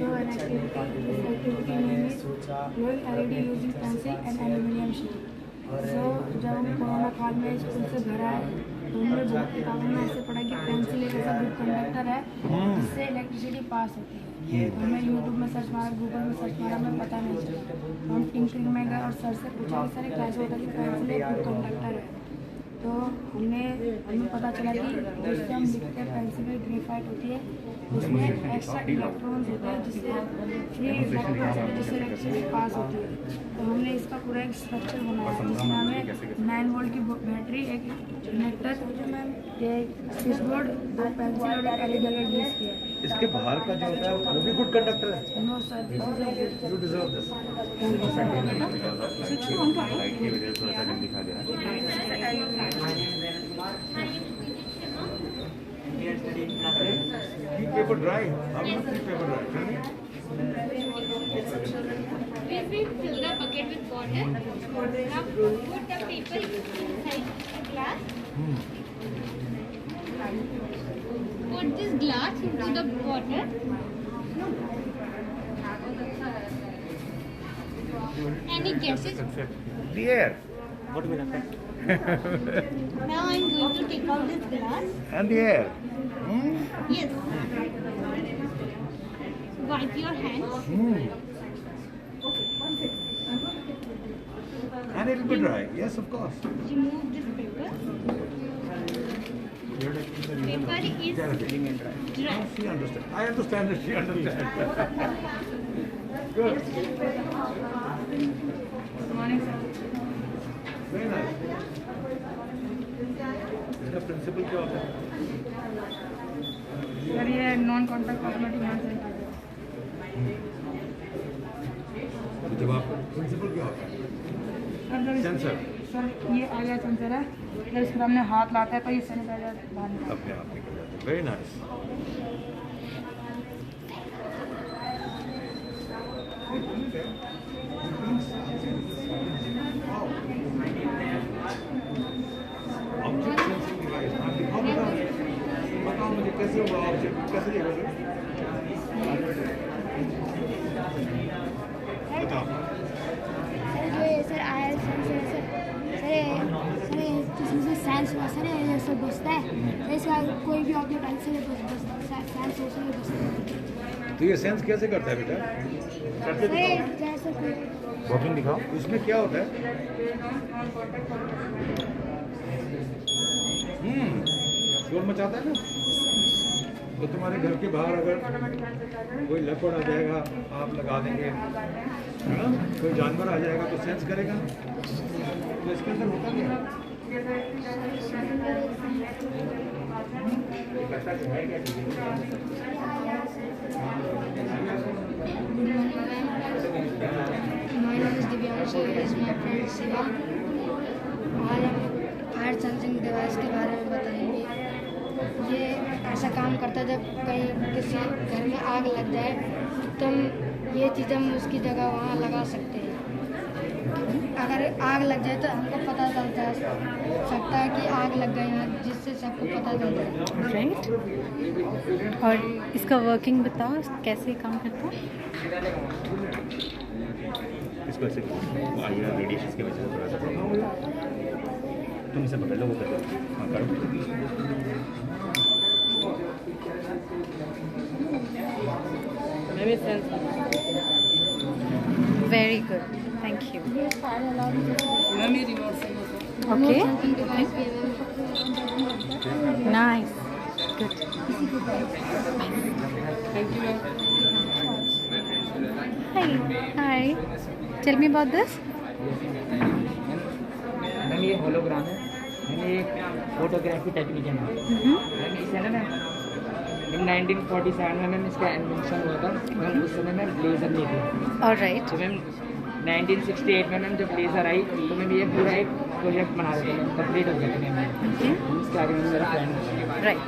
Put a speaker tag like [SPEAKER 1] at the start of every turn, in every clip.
[SPEAKER 1] show an activity. This activity name is growing LED using pencil and aluminium sheet. So जब हम corona काल में school से घर आए तो हमने बुक किताबों में ऐसे पढ़ा कि पेंसिल एक ऐसा गुड कंडक्टर है जिससे इलेक्ट्रिसिटी पास होती है। हमने यूट्यूब में सर्च मारा, गूगल में सर्च मारा, हमें पता नहीं चला। हम टिंकरिंग में गए और सर से पूछा कि सर क्लास होता कि पेंसिल एक गुड कंडक्टर है। तो हमें पता चला कि जिससे हम लिखते हैं पेंसिल में ग्रेफाइट होती है, उसमें एक्स्ट्रा इलेक्ट्रॉन्स होते हैं जिससे फ्री इलेक्ट्रॉन्स होते हैं जिससे इलेक्ट्रिसिटी पास होती है। तो हमने इसका पूरा एक स्ट्रक्चर बनाया जिसमें हमें 9 वोल्ट की बैटरी, एक इनेक्टर, एक स्विच बोर्ड, 2 पेंसिल और एक LED यूज़ किया।
[SPEAKER 2] इसके बाहर का जो होता है वो भी गुड कंडक्टर है।
[SPEAKER 1] No sir,
[SPEAKER 2] you deserve this. Keep paper dry. How do you keep paper dry? Tell me.
[SPEAKER 3] If we fill the bucket with water, now put the paper inside the glass. Put this glass into the water. And it gets it.
[SPEAKER 2] The air. What will affect?
[SPEAKER 3] Now I'm going to take out this glass.
[SPEAKER 2] And the air.
[SPEAKER 3] Yes. Wipe your hands.
[SPEAKER 2] And it will be dry. Yes, of course.
[SPEAKER 3] Remove this paper. Paper is dry.
[SPEAKER 2] She understands. I understand that she understands. Good.
[SPEAKER 1] Good morning sir.
[SPEAKER 2] Very nice. इसका principal क्या होता है?
[SPEAKER 1] Sir ये non contact automatic hand
[SPEAKER 2] तो जब आप principal क्या होता है? सेंसर।
[SPEAKER 1] सर ये आगे सेंसर है, जब इसके सामने हाथ लाता है तो ये सैनिटाइजर बाहर निकलता है।
[SPEAKER 2] अपने आप निकल जाता है। Very nice. Object sensing device. आप दिखाओ बताओ मुझे कैसे होगा ऑब्जेक्ट कैसे देखोगे? बताओ।
[SPEAKER 4] सर आया सेंसर सर जिसमें सेंस हुआ सर ये सब बसता है इसका कोई भी ऑब्जेक्ट आने से सेंस हो से बसता है।
[SPEAKER 2] तो ये सेंस कैसे करता है बेटा? करते
[SPEAKER 4] जैसे कोई
[SPEAKER 2] वर्किंग दिखाओ। उसमें क्या होता है? शोर मचाता है ना। तो तुम्हारे घर के बाहर अगर कोई लकड़ आ जाएगा आप लगा देंगे, है ना? कोई जानवर आ जाएगा तो सेंस करेगा। तो इसके अंदर होता क्या है?
[SPEAKER 4] My name is Divyanshu, it is my friend Shiva. आज हम फायर सेंसिंग डिवाइस के बारे में बताएंगे। ये ऐसा काम करता है जब कहीं किसी घर में आग लग जाए तो हम ये चीज़ हम उसकी जगह वहाँ लगा सकते हैं। अगर आग लग जाए तो हमको पता चलता सकता है कि आग लग गई है, जिससे सबको पता चलता है।
[SPEAKER 5] राइट। और इसका वर्किंग बताओ कैसे काम करता है?
[SPEAKER 6] इसको ऐसे आइए रेडिएशन की वजह से थोड़ा सा प्रॉब्लम होगा। तुम इसे पकड़ लो, वो कर लो। हाँ करो।
[SPEAKER 5] Very good, thank you.
[SPEAKER 4] Okay
[SPEAKER 5] okay, nice, good. Hi, tell me about this.
[SPEAKER 7] Ma'am ये होलोग्राम है, मैम ये फोटोग्राफी टेक्निशियन है। मैम इसे ना मैम 1947 में मैम इसका इन्वेंशन हुआ था। मैम उस समय मैम लेज़र नहीं थी।
[SPEAKER 5] ऑलराइट।
[SPEAKER 7] तो मैम 1968 में मैम जब लेज़र आई तो मैम ये पूरा एक प्रोजेक्ट बना रहे थे, कंप्लीट हो गया था मैम। इसके आगे में मेरा फ्रेंड।
[SPEAKER 5] राइट।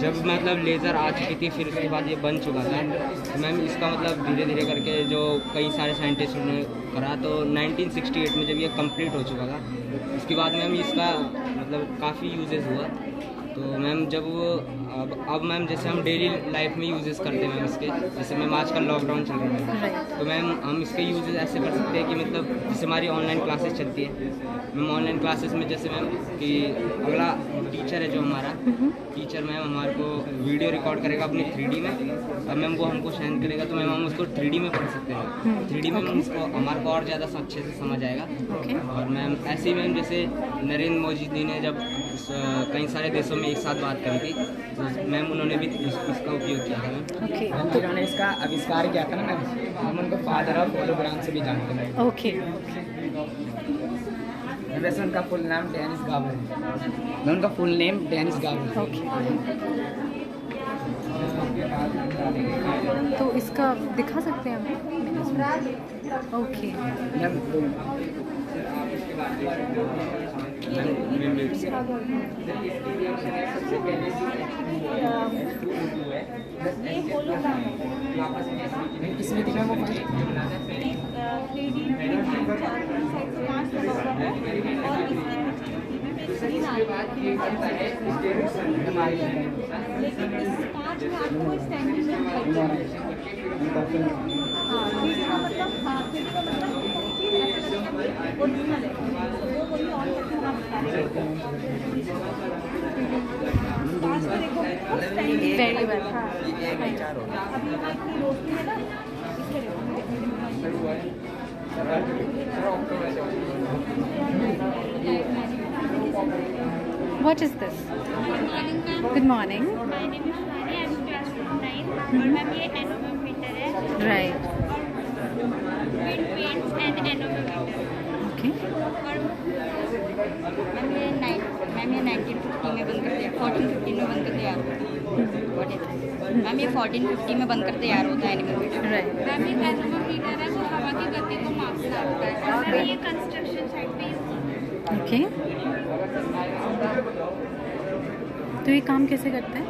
[SPEAKER 8] जब मतलब लेज़र आ चुकी थी फिर उसके बाद ये बन चुका था। तो मैम इसका मतलब धीरे धीरे करके जो कई सारे साइंटिस्ट ने करा, तो 1968 में जब ये कंप्लीट हो चुका था उसके बाद मैम इसका मतलब काफ़ी यूजेस हुआ। तो मैम जब वो अब मैम जैसे हम डेली लाइफ में यूजेस करते हैं मैम इसके, जैसे मैम आजकल लॉकडाउन चल रहा है तो मैम हम इसके यूजेस ऐसे कर सकते हैं कि मतलब जैसे हमारी ऑनलाइन क्लासेस चलती है मैम, ऑनलाइन क्लासेस में जैसे मैम कि अगला टीचर है जो हमारा टीचर मैम हमारे को वीडियो रिकॉर्ड करेगा अपनी 3D में, अब मैम वो हमको सेंड करेगा तो मैम हम उसको 3D में पढ़ सकते हैं। 3D में मैम उसको हमारे को और ज़्यादा अच्छे से समझ आएगा। और मैम ऐसे ही मैम जैसे नरेंद्र मोदी जी ने जब कई सारे देशों में एक साथ बात करी थी तो मैम उन्होंने भी इसका उपयोग किया था मैम।
[SPEAKER 7] हम जिन्होंने इसका आविष्कार किया था ना मैम, हम उनको फादर ऑफ होलोग्राम से भी जानते हैं।
[SPEAKER 5] ओके
[SPEAKER 7] वैसे उनका फुल नाम डेनिस गावर है, उनका फुल नेम डेनिस गावर।
[SPEAKER 5] ओके, तो इसका दिखा सकते हैं हमें? ओके
[SPEAKER 7] किसमें दिखा वो
[SPEAKER 5] very well. What is this? Good morning.
[SPEAKER 3] My name is Shani. I'm class 9 और मैम ये एनोमीटर है।
[SPEAKER 5] Right.
[SPEAKER 3] Wind paints and nanometre.
[SPEAKER 5] Okay.
[SPEAKER 3] और मैम ये 1950 में बनकर तैयार 1450 में बनकर तैयार होता है। मैम ये 1450 में बनकर तैयार होता है एनोमीटर।
[SPEAKER 5] Right.
[SPEAKER 3] मैम ये एनोमीटर है वो हवा की गति को मापता होता है। और ये कंस्ट्रक्शन साइट पे
[SPEAKER 5] Okay. तो ये काम कैसे करता है?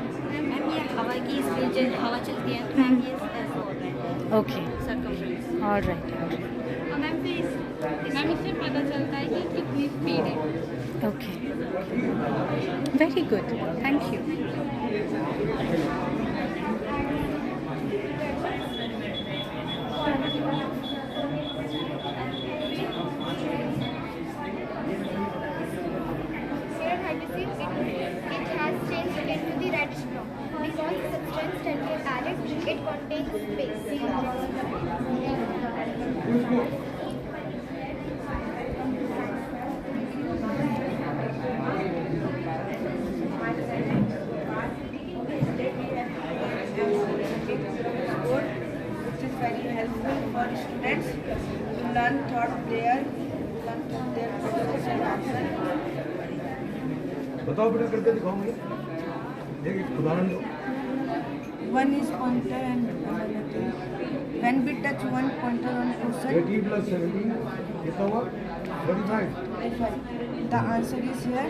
[SPEAKER 3] मैम ये हवा की स्पीड जब हवा चलती है तो मैम ये ऐसा होता है।
[SPEAKER 5] Okay,
[SPEAKER 3] circumference.
[SPEAKER 5] ऑलराइट।
[SPEAKER 3] और मैम मैम इससे पता चलता है कि कितनी स्पीड है।
[SPEAKER 5] Okay, very good, thank you.
[SPEAKER 9] It has changed into the reddish brown because the substance that we added it contains
[SPEAKER 10] which is very helpful for students to learn thought their process and action.
[SPEAKER 2] बताओ बेटा, करके दिखाओ मुझे एक उदाहरण दो।
[SPEAKER 10] One is pointer and another thing. When we touch one pointer on person,
[SPEAKER 2] 80 plus 70 कितना हुआ? 45।
[SPEAKER 10] the answer is here.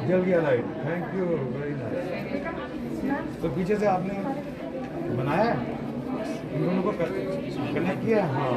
[SPEAKER 2] जल गया light. Thank you, very nice. तो पीछे से आपने बनाया है, इन दोनों को कनेक्ट किया है? हाँ,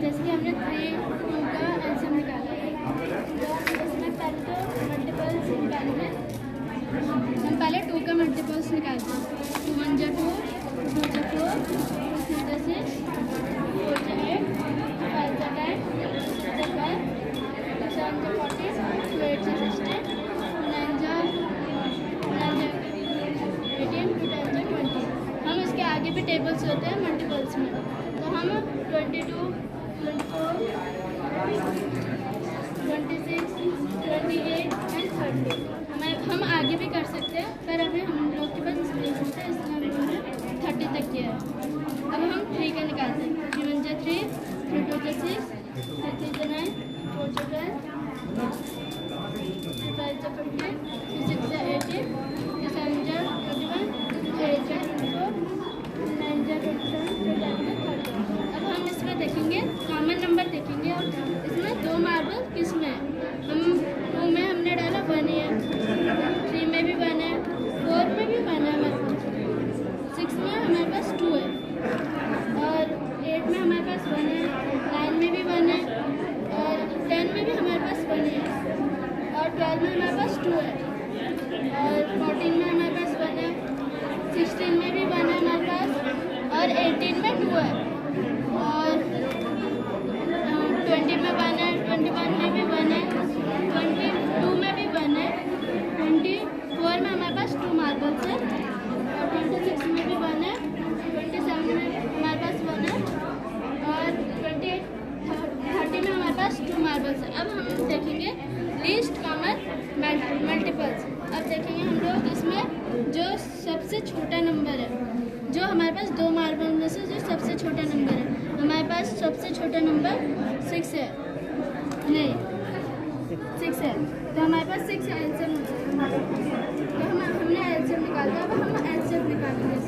[SPEAKER 9] जैसे कि हमने 3 2 का एल्सियम निकाला है, इसमें पहले तो मल्टीपल्स निकालेंगे। हम पहले 2 का मल्टीपल्स निकालते हैं। 2 1 जा 2, 2 जा 4, 3 जा 6, 4 जा 8, 5 जा 10, 6 जा 12, 7 जा 40, 8 जा 60, 9 जा 18, 2 10 जा 20। हम इसके आगे भी टेबल्स होते हैं मल्टीपल्स में, तो हम 22 24, 26, 28 एंड 30 हम आगे भी कर सकते हैं, पर अभी हम लोग के पास स्पेस होता है इसलिए हमने 30 तक किया है। अब हम 3 का निकालते हैं। 3 1 जा 3, 3 2 जा 6, 3 3 जा 9, 4 जा 12, 5 जा 15, 6 जा 18, 7 जा 21, 8 जा 24, 9 जा 27, 10 जा 30। अब हम इसमें देखेंगे कॉमन नंबर देखेंगे। 12 में हमारे पास 2 है, और 14 में हमारे पास 1 है, 16 में भी 1 है हमारे पास, और 18 में 2 है, और 20 में 1 है, 21 में भी 1 है, 22 में भी 1 है, 24 में हमारे पास 2 मार्बल्स है, और 26 में भी 1 है, 27 में हमारे पास 1 है, और 30 में हमारे पास 2 मार्बल्स है। अब हम देखेंगे लीस्ट कॉमन मल्टीपल्स। अब देखेंगे हम लोग इसमें जो सबसे छोटा नंबर है, जो हमारे पास 2 मार्बल में से जो सबसे छोटा नंबर है, हमारे पास सबसे छोटा नंबर 6 है, नहीं 6 है, तो हमारे पास 6 एलसीएम हो जाएगा। तो हमने एलसीएम निकाल दिया, अब हम एलसीएम निकालेंगे।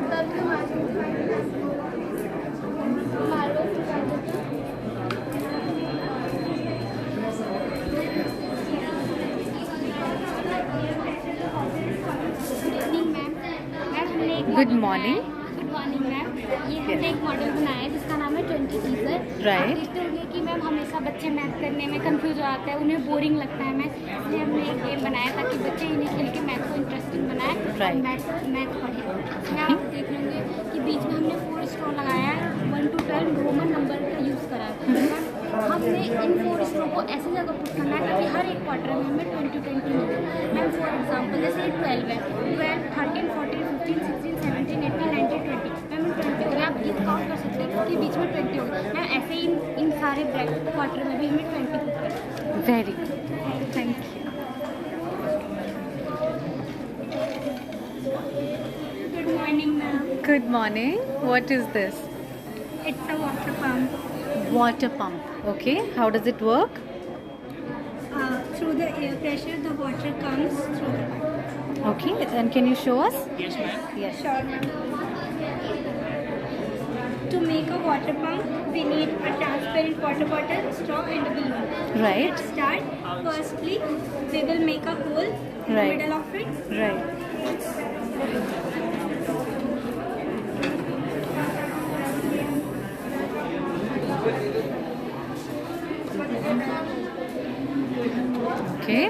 [SPEAKER 9] तब तो मार्बल निकाल देते हैं।
[SPEAKER 5] Good morning.
[SPEAKER 11] Good morning ma'am. ये हमने एक मॉडल बनाया है जिसका नाम है 20 टीचर।
[SPEAKER 5] Right.
[SPEAKER 11] देखते होंगे कि मैम हमेशा बच्चे मैथ करने में कंफ्यूज हो जाते हैं, उन्हें बोरिंग लगता है मैथ, इसलिए हमने एक गेम बनाया ताकि बच्चे इन्हें खेल के मैथ को इंटरेस्टिंग बनाए,
[SPEAKER 5] Right.
[SPEAKER 11] मैथ पढ़े। इसमें आप देख लेंगे कि बीच में हमने 4 स्ट्रो लगाया है, 1 to 12 रोमन नंबर का यूज़ करा है। हमने इन 4 स्ट्रो को ऐसी जगह पुट करना है ताकि हर एक क्वार्टर में हमें 20 मिले। मैम फॉर एग्जाम्पल जैसे 12 है, 12, 13, 14, 15, 16, 17, 18, 19, 20। मैम 20 हो गया, आप ये काउंट कर सकते हैं क्योंकि बीच में 20 हो गया। मैम ऐसे ही इन सारे ब्रैकेट क्वार्टर में भी हमें 20 पुट करना है।
[SPEAKER 5] Very good, thank you.
[SPEAKER 11] Good morning ma'am.
[SPEAKER 5] Good morning. What is this?
[SPEAKER 11] It's a water pump.
[SPEAKER 5] Water pump. Okay, how does it work?
[SPEAKER 11] Through the air pressure, the water comes through the pipe.
[SPEAKER 5] Okay, and can you show us?
[SPEAKER 11] Yes, ma'am.
[SPEAKER 5] Yes.
[SPEAKER 11] Sure, ma'am. To make a water pump, we need a transparent water bottle, straw, and a balloon.
[SPEAKER 5] Right.
[SPEAKER 11] Let's start. Firstly, we will make a hole in the
[SPEAKER 5] Right.
[SPEAKER 11] middle of it.
[SPEAKER 5] Right. Okay.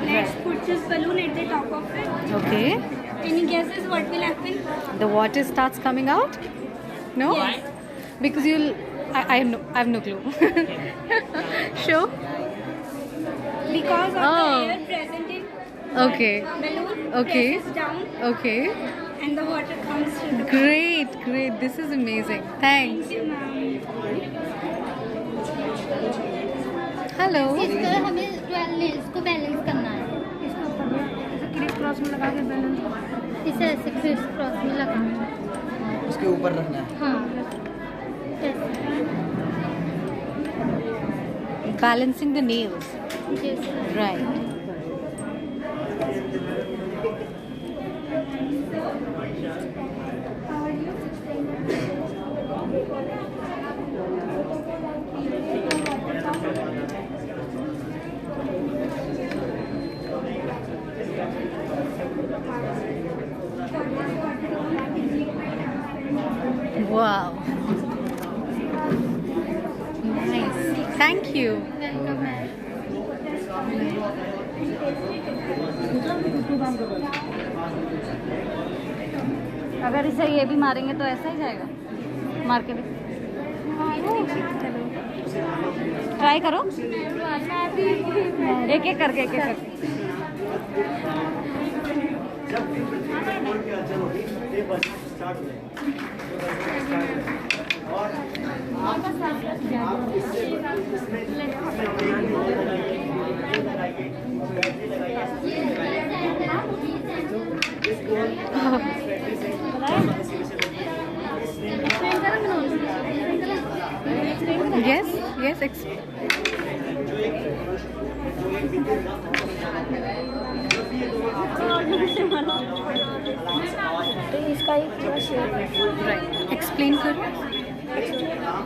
[SPEAKER 11] Let's put this balloon at the top of it.
[SPEAKER 5] Okay.
[SPEAKER 11] Any guesses what will happen?
[SPEAKER 5] The water starts coming out? No?
[SPEAKER 11] Yes.
[SPEAKER 5] Because you'll. I have no clue. Show.
[SPEAKER 11] Because of
[SPEAKER 5] Oh.
[SPEAKER 11] the air present in
[SPEAKER 5] Okay.
[SPEAKER 11] balloon
[SPEAKER 5] Okay.
[SPEAKER 11] presses down
[SPEAKER 5] Okay.
[SPEAKER 11] and the water comes through the
[SPEAKER 5] Great, great. This is amazing. Thanks.
[SPEAKER 11] Thank you, ma'am.
[SPEAKER 5] Hello.
[SPEAKER 11] इस तरह हमें इसको balance करना है।
[SPEAKER 1] Criss cross में लगा के balance,
[SPEAKER 11] इसे ऐसे क्रिस क्रॉस में लगाना है।
[SPEAKER 7] उसके ऊपर रखना है।
[SPEAKER 11] हाँ ऐसे।
[SPEAKER 5] Balancing the nails.
[SPEAKER 11] Yes.
[SPEAKER 5] Right. Wow. Nice. Thank you.
[SPEAKER 11] Welcome, ma'am.
[SPEAKER 3] अगर इसे ये भी मारेंगे तो ऐसा ही जाएगा, मार के भी ट्राई करो, एक एक करके
[SPEAKER 5] Yes.
[SPEAKER 1] तो इसका एक पूरा शेप है।
[SPEAKER 5] Right. Explain करो.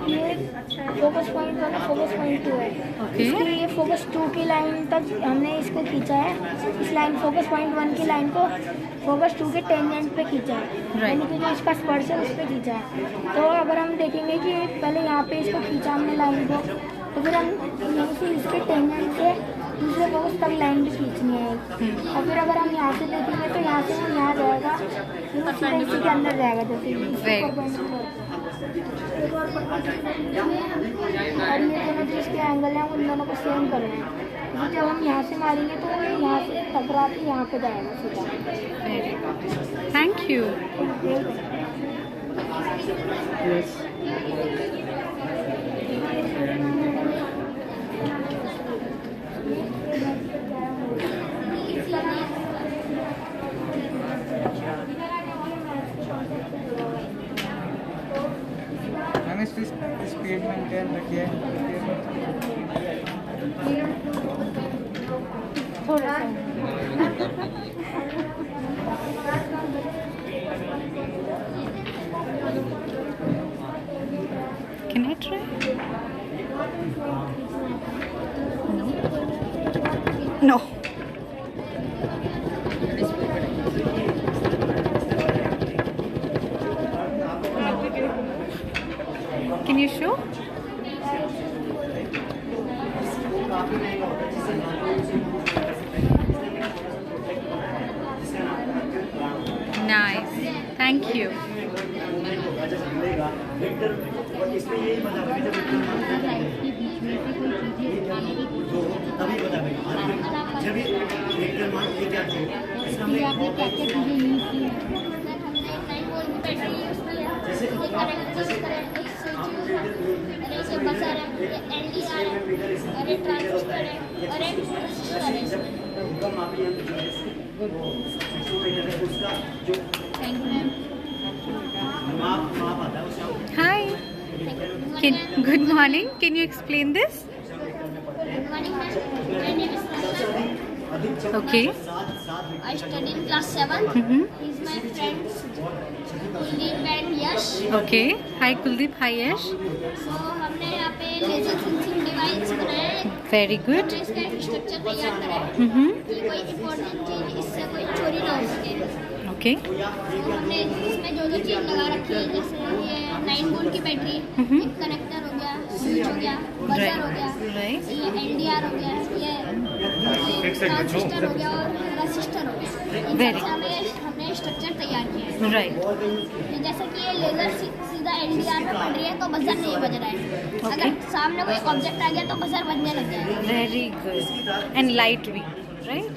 [SPEAKER 1] ये
[SPEAKER 4] फोकस पॉइंट 1 और फोकस पॉइंट 2 है।
[SPEAKER 5] ओके।
[SPEAKER 4] इसके लिए फोकस 2 की लाइन तक हमने इसको खींचा है। इस लाइन फोकस पॉइंट 1 की लाइन को फोकस 2 के टेंजेंट पे खींचा है, यानी कि जो इसका स्पर्श है उस पर खींचा है। तो अगर हम देखेंगे कि पहले यहाँ पे इसको खींचा हमने लाइन को, तो फिर हम यहीं से इसके टेंजेंट से दूसरे फोकस तक लाइन भी खींचनी है। और फिर अगर हम यहाँ से देखेंगे तो यहाँ से वो यहाँ जाएगा, फिर वो सीधा इसी के अंदर जाएगा, जैसे और ये दोनों जो इसके एंगल हैं उन दोनों को सेम करना है, क्योंकि जब हम यहाँ से मारेंगे तो वो यहाँ से टकरा के यहाँ पे जाएगा सीधा।
[SPEAKER 5] Thank you.
[SPEAKER 7] मैंने स्पीड मेंटेन रखी है।
[SPEAKER 4] थोड़ा
[SPEAKER 5] Can I try? No. Can you show? Nice. Thank you. Hi. Good morning. Can you explain this?
[SPEAKER 11] Good morning, ma'am. My name is Prashant.
[SPEAKER 5] Okay.
[SPEAKER 11] I study in class 7. He's my friend Kuldeep and Yash.
[SPEAKER 5] Okay. Hi Kuldeep. Hi Yash.
[SPEAKER 11] So हमने यहाँ पे laser sensing device बनाया है।
[SPEAKER 5] Very good.
[SPEAKER 11] हमने इसका structure तैयार करा है कि कोई इम्पोर्टेंट चीज इससे कोई चोरी ना हो सके।
[SPEAKER 5] Okay.
[SPEAKER 11] तो हमने इसमें जो चीज लगा रखी है, जैसे ये 9 वोल्ट की बैटरी, एक कनेक्टर हो गया, स्विच हो गया, बजर हो गया, ये LDR हो गया, ये ट्रांजिस्टर हो गया और रेसिस्टर हो गया। हमने स्ट्रक्चर तैयार किया है।
[SPEAKER 5] Right.
[SPEAKER 11] जैसे कि ये लेजर सीधा LDR पे पड़ रही है तो बजर नहीं बज रहा है। अगर सामने कोई ऑब्जेक्ट आ गया तो बजर बजने लग जाएगा।
[SPEAKER 5] Very good. And light भी, right?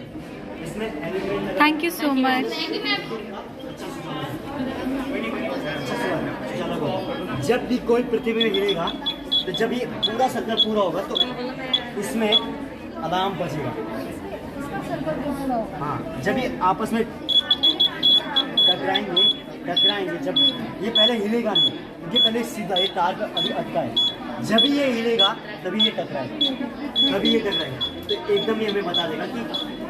[SPEAKER 5] Thank you so much.
[SPEAKER 11] Thank you, ma'am.
[SPEAKER 12] जब भी कोई प्रतिबिंब गिरेगा तो जब ये पूरा सर्कल पूरा होगा तो इसमें अलार्म बजेगा। हाँ, जब ये आपस में टकराएंगे जब ये पहले हिलेगा नहीं, क्योंकि पहले सीधा ये तार पर अभी अटका है। जब भी ये हिलेगा तभी ये टकराएगा, तो एकदम ये हमें बता देगा कि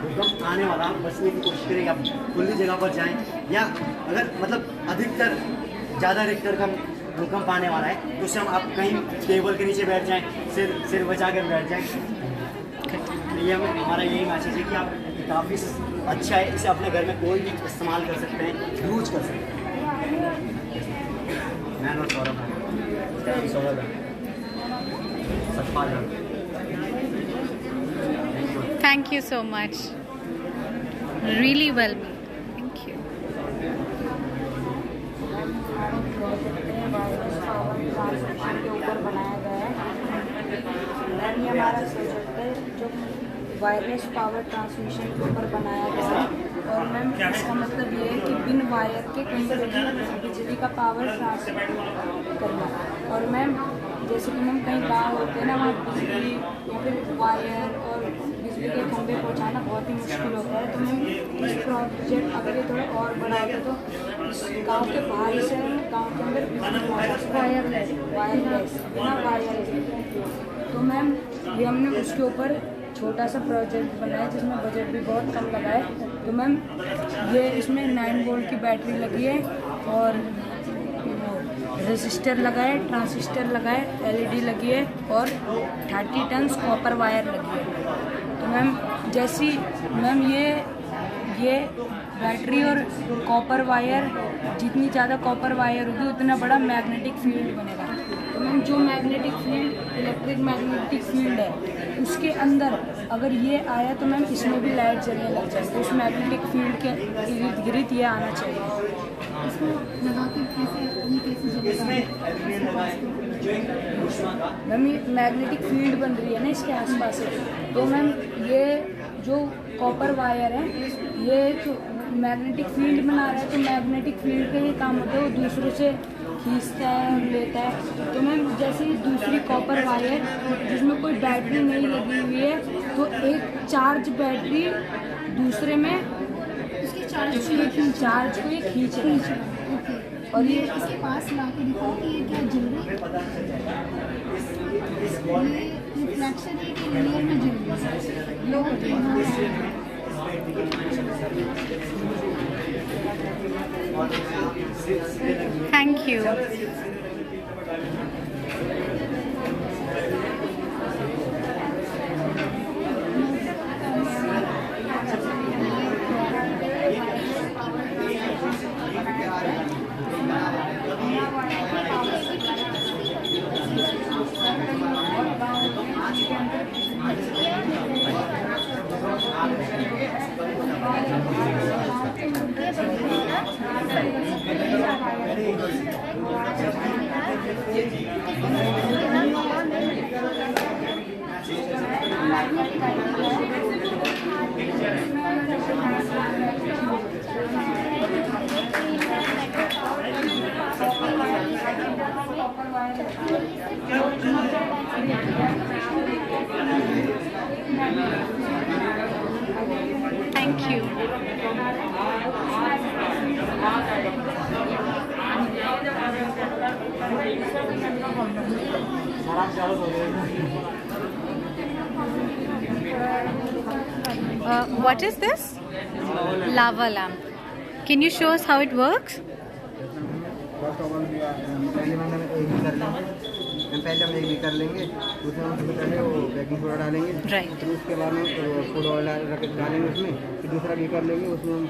[SPEAKER 12] भूकंप आने वाला, बचने की कोशिश करेगा, खुली जगह पर जाएं, या अगर मतलब अधिकतर ज़्यादा रिक्टर का भूकंप आने वाला है तो उसे हम आप कहीं टेबल के नीचे बैठ जाएं, सिर बचा कर बैठ जाएं। ये हमारा यही मैसेज है कि आप काफ़ी अच्छा है, इसे अपने घर में कोई भी इस्तेमाल कर सकते हैं, यूज कर सकते हैं। मैं और Saurabh Satpal.
[SPEAKER 5] Thank you so much. Really well. Thank you.
[SPEAKER 1] के ऊपर बनाया गया है। ये हमारा प्रोजेक्ट है जो वायरलेस पावर ट्रांसमिशन के ऊपर बनाया गया है। और मैम इसका मतलब ये है कि बिन वायर के कहीं पर भी बिजली का पावर ट्रांसफर करना। और मैम जैसे कि मैम कहीं गाँव होते हैं ना, वहाँ बिजली या फिर वायर और बिजली के खंभे पहुँचाना बहुत ही मुश्किल होता है। तो मैम इस प्रोजेक्ट अगर ये थोड़ा और बड़ा होता तो इस गाँव के बाहर से गाँव के अंदर वायरलेस बिना वायरलेस। तो मैम ये हमने उसके ऊपर छोटा सा प्रोजेक्ट बनाया जिसमें बजट भी बहुत कम लगा है। तो मैम ये इसमें 9 वोल्ट की बैटरी लगी है और रेसिस्टर लगाए, ट्रांसिस्टर लगाए, LED लगी है और 30 टन्स कॉपर वायर लगी है। तो मैम जैसी मैम ये बैटरी और कॉपर वायर, जितनी ज़्यादा कॉपर वायर होगी उतना बड़ा मैग्नेटिक फील्ड बनेगा। तो मैम जो magnetic field electric magnetic field है उसके अंदर अगर ये आया तो मैम इसमें भी लाइट जलने लग जाए। तो उस मैग्नेटिक फील्ड के इर्द गिर्द ये आना चाहिए। मैम ये मैग्नेटिक फील्ड बन रही है ना इसके आसपास से, तो मैम ये जो कॉपर वायर है ये तो मैग्नेटिक फील्ड बना रहा है। तो मैग्नेटिक फील्ड का ये काम होता है, वो दूसरों से खींचता है, लेता है। तो मैम जैसे दूसरी कॉपर वायर जिसमें कोई बैटरी नहीं लगी हुई है, तो एक चार्ज बैटरी दूसरे में उसके चार्ज को ये खींच रही है। और ये
[SPEAKER 11] इसके पास ला के दिखाओ कि ये क्या जल रहा है। ये रिफ्लेक्शन है कि लिनियर में जल रहा है।
[SPEAKER 5] Thank you. Thank you. What is this? Lava lamp. Can you show us how it works?
[SPEAKER 13] पहले हम एक भी कर लेंगे, उसमें हम पहले वो बेकिंग सोडा डालेंगे, फिर उसके बाद में फूड ऑयल डालेंगे उसमें, फिर दूसरा भी कर लेंगे, उसमें हम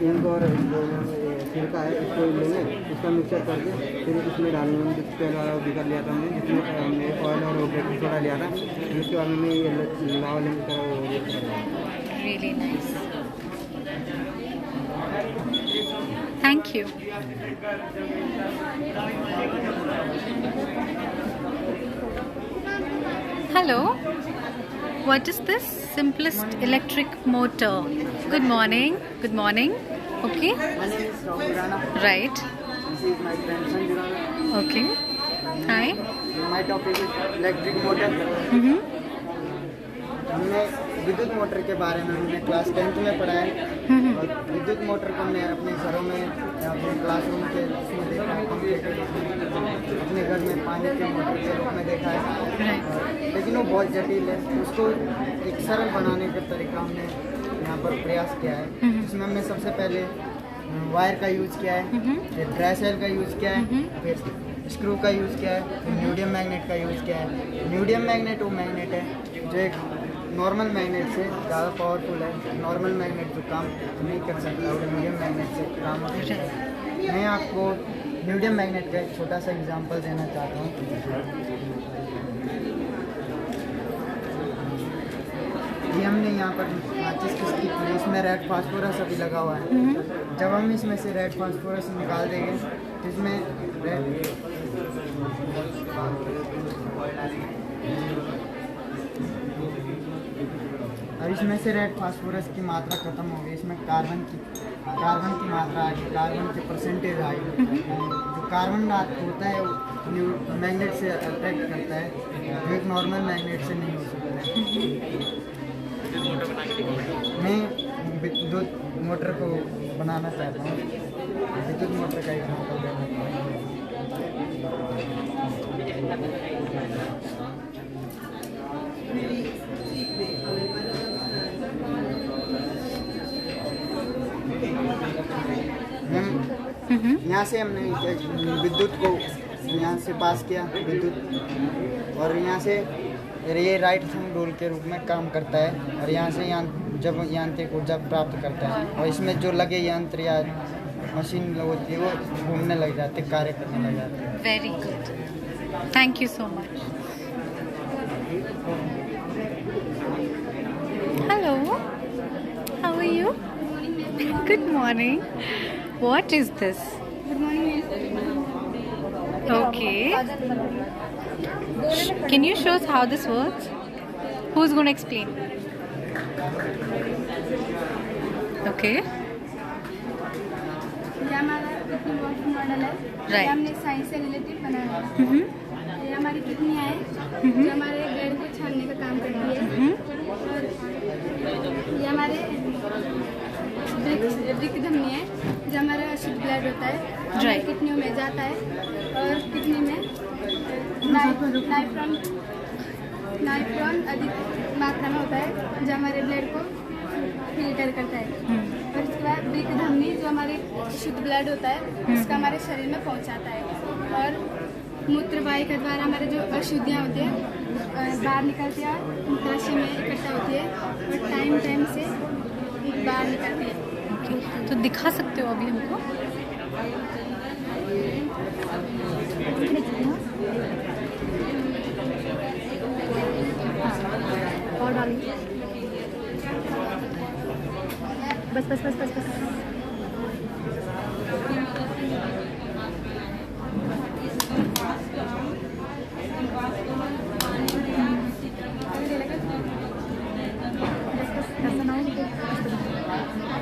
[SPEAKER 13] इंक और जो सिरका है इसको लेंगे, उसका मिक्सर करके फिर इसमें डालेंगे। पहले वाला भी कर लिया था हमने, जिसमें हमने ऑयल और बेकिंग सोडा लिया था, फिर उसके बाद में ये लावा लेंगे का
[SPEAKER 5] Really nice. Thank you. Hello. What is this? Simplest electric motor. Good morning. Good morning. Okay.
[SPEAKER 13] My name is Rahul Rana.
[SPEAKER 5] Right.
[SPEAKER 13] This is my friend Sanju Rana.
[SPEAKER 5] Okay. Hi.
[SPEAKER 13] My topic is electric motor. हमने विद्युत motor के बारे में हमने class 10th में पढ़ा है। और विद्युत मोटर को हमने अपने घरों में या अपने क्लासरूम के उसमें देखा है, अपने घर में पानी के मोटर के रूप में देखा है। लेकिन वो बहुत जटिल है, उसको एक सरल बनाने का तरीका हमने यहाँ पर प्रयास किया है। जिसमें हमने सबसे पहले वायर का यूज़ किया है, फिर ड्राई सेल का यूज़ किया है, फिर स्क्रू का यूज़ किया है, फिर न्यूडियम मैग्नेट का यूज़ किया है। न्यूडियम मैग्नेट वो मैग्नेट है जो एक नॉर्मल मैग्नेट से ज़्यादा पावरफुल है। नॉर्मल मैग्नेट जो काम नहीं कर सकता वो न्यूडियम मैग्नेट से काम होता है। मैं आपको न्यूडियम मैग्नेट का एक छोटा सा एग्जांपल देना चाहता हूँ। ये हमने यहाँ पर माचिस की इसमें रेड फास्फोरस अभी लगा हुआ है। जब हम इसमें से रेड फास्फोरस निकाल देंगे तो इसमें अब इसमें से रेड फास्फोरस की मात्रा खत्म हो गई, इसमें कार्बन की मात्रा आ गई, कार्बन की परसेंटेज आ गई। जो कार्बन होता है वो मैग्नेट से अट्रैक्ट करता है, जो एक नॉर्मल मैग्नेट से नहीं हो सकता है। मैं विद्युत मोटर को बनाना चाहता हूँ, विद्युत मोटर का एग्जाम्पल देना चाहता हूँ। यहाँ से हमने विद्युत को यहाँ से पास किया विद्युत, और यहाँ से ये राइट थंब रूल के रूप में काम करता है, और यहाँ से जब यांत्रिक ऊर्जा प्राप्त करता है, और इसमें जो लगे यंत्र या मशीन होती है वो घूमने लग जाते, कार्य करने लग जाते।
[SPEAKER 5] Very good, thank you so much. Hello, how are you? Good morning. What is this?
[SPEAKER 1] Good morning.
[SPEAKER 5] Okay. Can you show us how this works? Who's going to explain? Okay.
[SPEAKER 1] ये हमारा कितनी वॉट मॉडल है, ये हमने science से related बनाया है। ये हमारी कितनियाँ हैं जो हमारे ब्लड को छानने का काम करती है, और ये हमारे वृक्क धमनी है जो हमारा अशुद्ध ब्लड होता है, हमारी किडनियों में जाता है, और किडनी में नाइट्रॉन अधिक मात्रा में होता है जो हमारे ब्लड को फिल्टर करता है, और इसके बाद वृक्क धमनी जो हमारे शुद्ध ब्लड होता है उसका हमारे शरीर में पहुंचाता है, और मूत्रवाही के द्वारा हमारे जो अशुद्धियाँ होती हैं बाहर निकलती है, मूत्राशय में इकट्ठा होती है, और टाइम से बाहर निकलती है।
[SPEAKER 5] तो दिखा सकते हो अभी हमको?
[SPEAKER 1] और डालिए, बस बस बस बस बस।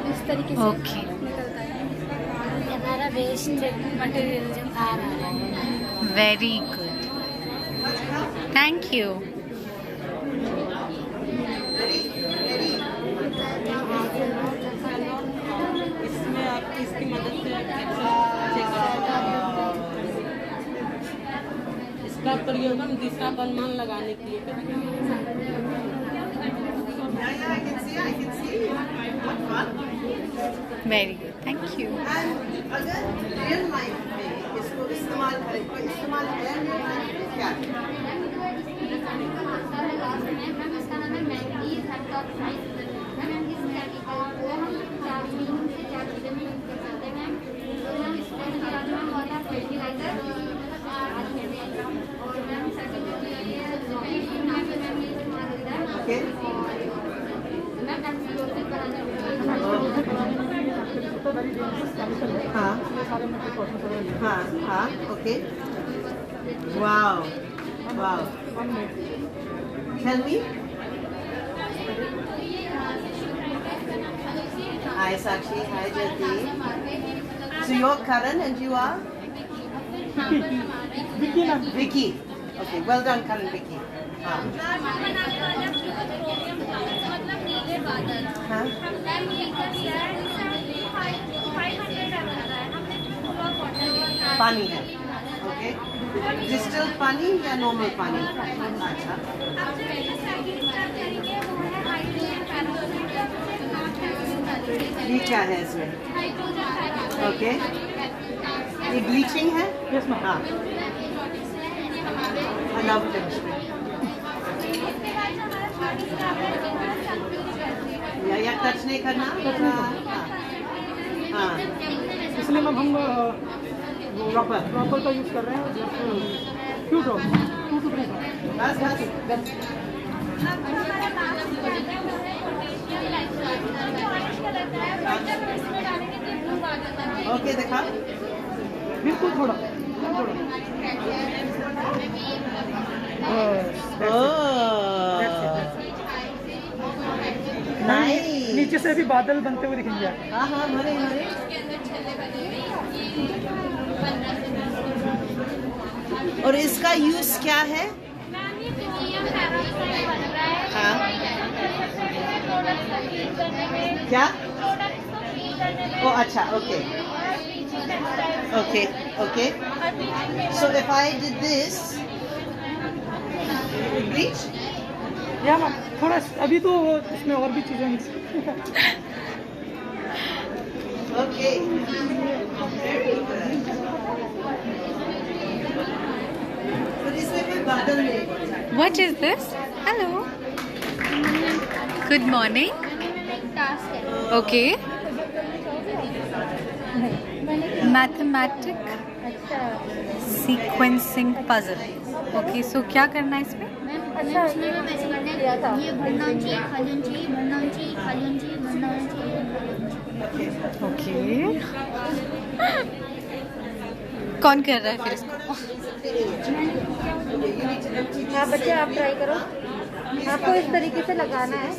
[SPEAKER 1] इस तरीके से निकलता है।
[SPEAKER 11] हमारा वेस्ट मटेरियल जो आ रहा है।
[SPEAKER 5] Very good, thank you.
[SPEAKER 10] इसमें आप इसकी मदद से चेक करें। इसका प्रयोग हम दिशा का अनुमान लगाने के लिए करते हैं।
[SPEAKER 5] Very good, thank you.
[SPEAKER 10] अगर रियल लाइफ में इसको इस्तेमाल करें तो इस्तेमाल क्या हाँ, okay. Wow, wow. Tell me. Hi, Sakshi. Hi, Jyoti. So you're Karan and you are? Vicky. Vicky. Okay, well done, Karan, Vicky. पानी है, ओके। डिस्टिल्ड पानी या नॉर्मल पानी? अच्छा। ये क्या है इसमें? ओके, ये ब्लीचिंग है? हाँ। I love chemistry. या टच नहीं करना? हाँ।
[SPEAKER 14] इसलिए मैम हम ड्रॉपर का यूज़ कर रहे हैं, 2 ड्रॉप, 2 to 3 ड्रॉप।
[SPEAKER 10] ओके, देखा?
[SPEAKER 14] बिल्कुल थोड़ा। नीचे से भी बादल बनते हुए दिखेंगे।
[SPEAKER 10] हाँ हाँ, हमारे और इसका यूज क्या है? हाँ, क्या? ओ अच्छा, okay okay okay. So if I did this bleach,
[SPEAKER 14] या मैम थोड़ा अभी तो इसमें और भी चीज़ें mix.
[SPEAKER 10] Okay, very good.
[SPEAKER 5] What is this? Hello. Good morning. Okay. Mathematic sequencing puzzle. Okay, so क्या करना है इसमें?
[SPEAKER 11] अच्छा, इसमें ऐसे करना है, ये भरना चाहिए, खाली चाहिए, भरना चाहिए, खाली चाहिए, भरना चाहिए।
[SPEAKER 5] ओके। कौन कर रहा है फिर इसको?
[SPEAKER 1] हाँ बच्चे, आप ट्राई करो। आपको इस तरीके से लगाना है।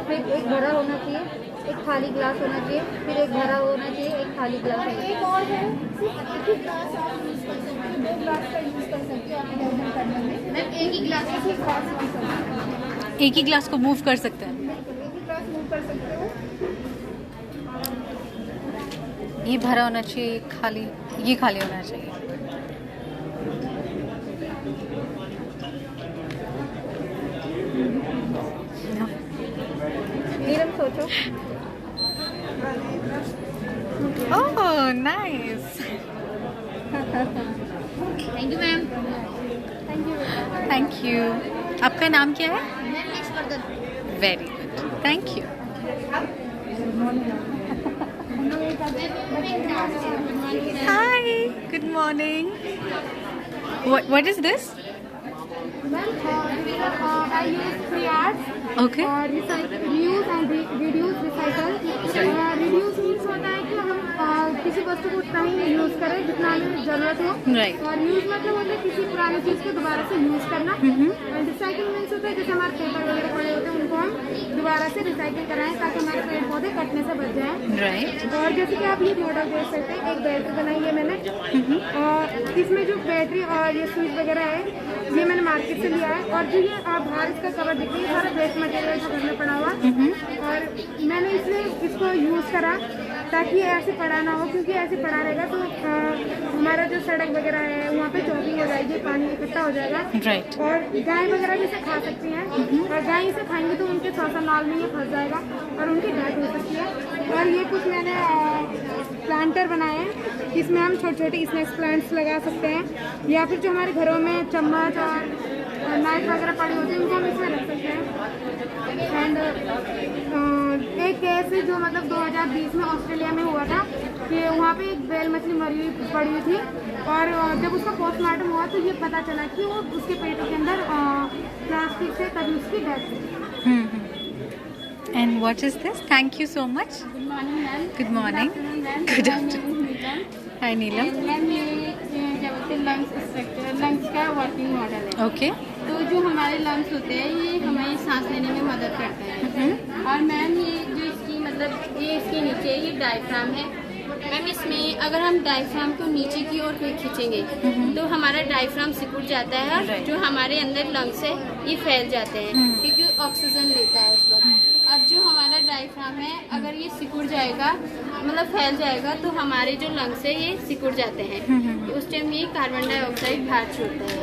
[SPEAKER 1] फिर एक भरा होना चाहिए, एक खाली ग्लास होना चाहिए, फिर एक भरा होना चाहिए, एक खाली ग्लास होना चाहिए।
[SPEAKER 11] एक और है, सिर्फ एक ही ग्लास आप यूज़ कर सकते हो, 2 ग्लास का यूज़ कर सकते हो आपके वर्जन करने में। मैम एक ही ग्लास का सिर्फ ग्लास यूज़ कर सकते हो।
[SPEAKER 5] एक ही ग्लास को मूव कर सकते हैं?
[SPEAKER 11] एक ही ग्लास मूव कर सकते हो।
[SPEAKER 5] ये भरा होना चाहिए, खाली, ये खाली होना चाहिए।
[SPEAKER 1] नीलम सोचो।
[SPEAKER 5] Oh nice.
[SPEAKER 11] Thank you ma'am.
[SPEAKER 5] Thank you. आपका नाम क्या है?
[SPEAKER 11] Ma'am Yashvardhan.
[SPEAKER 5] Very good, thank you. Hi, good morning. What is this?
[SPEAKER 1] I use 3 R's.
[SPEAKER 5] Okay.
[SPEAKER 1] और reuse and reduce, recycle. Reduce means होता है कि हम किसी वस्तु को उतना ही यूज करें जितना हमें जरूरत हो।
[SPEAKER 5] Right.
[SPEAKER 1] और यूज मतलब होता है किसी पुरानी चीज को दोबारा से यूज करना। और रिसाइकिल मीन्स होता है जैसे हमारे पेपर वगैरह पड़े होते हैं उनको हम दोबारा से रिसाइकिल कराएं ताकि हमारे पेड़ पौधे कटने से बच जाएं।
[SPEAKER 5] Right.
[SPEAKER 1] और जैसे कि आप ये मॉडल देख सकते हैं, एक बैटरी बनाई है मैंने। और इसमें जो बैटरी और ये स्विच वगैरह है ये मैंने मार्केट से लिया है। और जो ये बाहर इसका कवर दिख रही है सारा वेस्ट मटेरियल जो घर में पड़ा हुआ। और मैंने इसलिए इसको यूज़ करा ताकि ऐसे पड़ा ना हो, क्योंकि ऐसे पड़ा रहेगा तो हमारा जो सड़क वगैरह है वहाँ पे चौकिंग हो जाएगी, पानी इकट्ठा हो जाएगा।
[SPEAKER 5] Right.
[SPEAKER 1] और गाय वगैरह भी इसे खा सकती हैं। और गाय इसे खाएंगे तो उनके श्वासनाल में ये फंस जाएगा और उनकी डेथ हो सकती है। और ये कुछ मैंने प्लांटर बनाए हैं, इसमें हम छोटे छोटे स्नेक्स प्लांट्स लगा सकते हैं, या फिर जो हमारे घरों में चम्मच और नाइफ वगैरह पड़ी होती है उनको हम इसमें रख सकते हैं। एंड एक केस जो मतलब 2020 में ऑस्ट्रेलिया में हुआ था कि वहाँ पे एक बेल मछली मरी हुई पड़ी हुई थी। और जब उसका पोस्टमार्टम हुआ तो ये पता चला कि वो उसके पेट के अंदर प्लास्टिक से तभी उसकी डेथ हुई।
[SPEAKER 5] And what is this? Thank you so much.
[SPEAKER 11] Good morning ma'am.
[SPEAKER 5] Good morning. Good afternoon. Hi Neelam.
[SPEAKER 11] Ma'am ये क्या बोलते हैं लंग्स स्ट्रक्चर, लंग्स का वर्किंग मॉडल है।
[SPEAKER 5] Okay.
[SPEAKER 11] तो जो हमारे लंग्स होते हैं ये हमें सांस लेने में मदद करते हैं। और मैम ये जो इसकी मतलब ये इसके नीचे ये डायफ्राम है। मैम इसमें अगर हम डायफ्राम को नीचे की ओर खींचेंगे तो हमारा डायफ्राम सिकुड़ जाता है और जो हमारे अंदर लंग्स है ये फैल जाते हैं क्योंकि ऑक्सीजन लेता है उस वक्त। और जो हमारा डायफ्राम है अगर ये सिकुड़ जाएगा मतलब फैल जाएगा तो हमारे जो लंग्स है ये सिकुड़ जाते हैं। उस टाइम ये कार्बन डाइऑक्साइड बाहर छोड़ता है।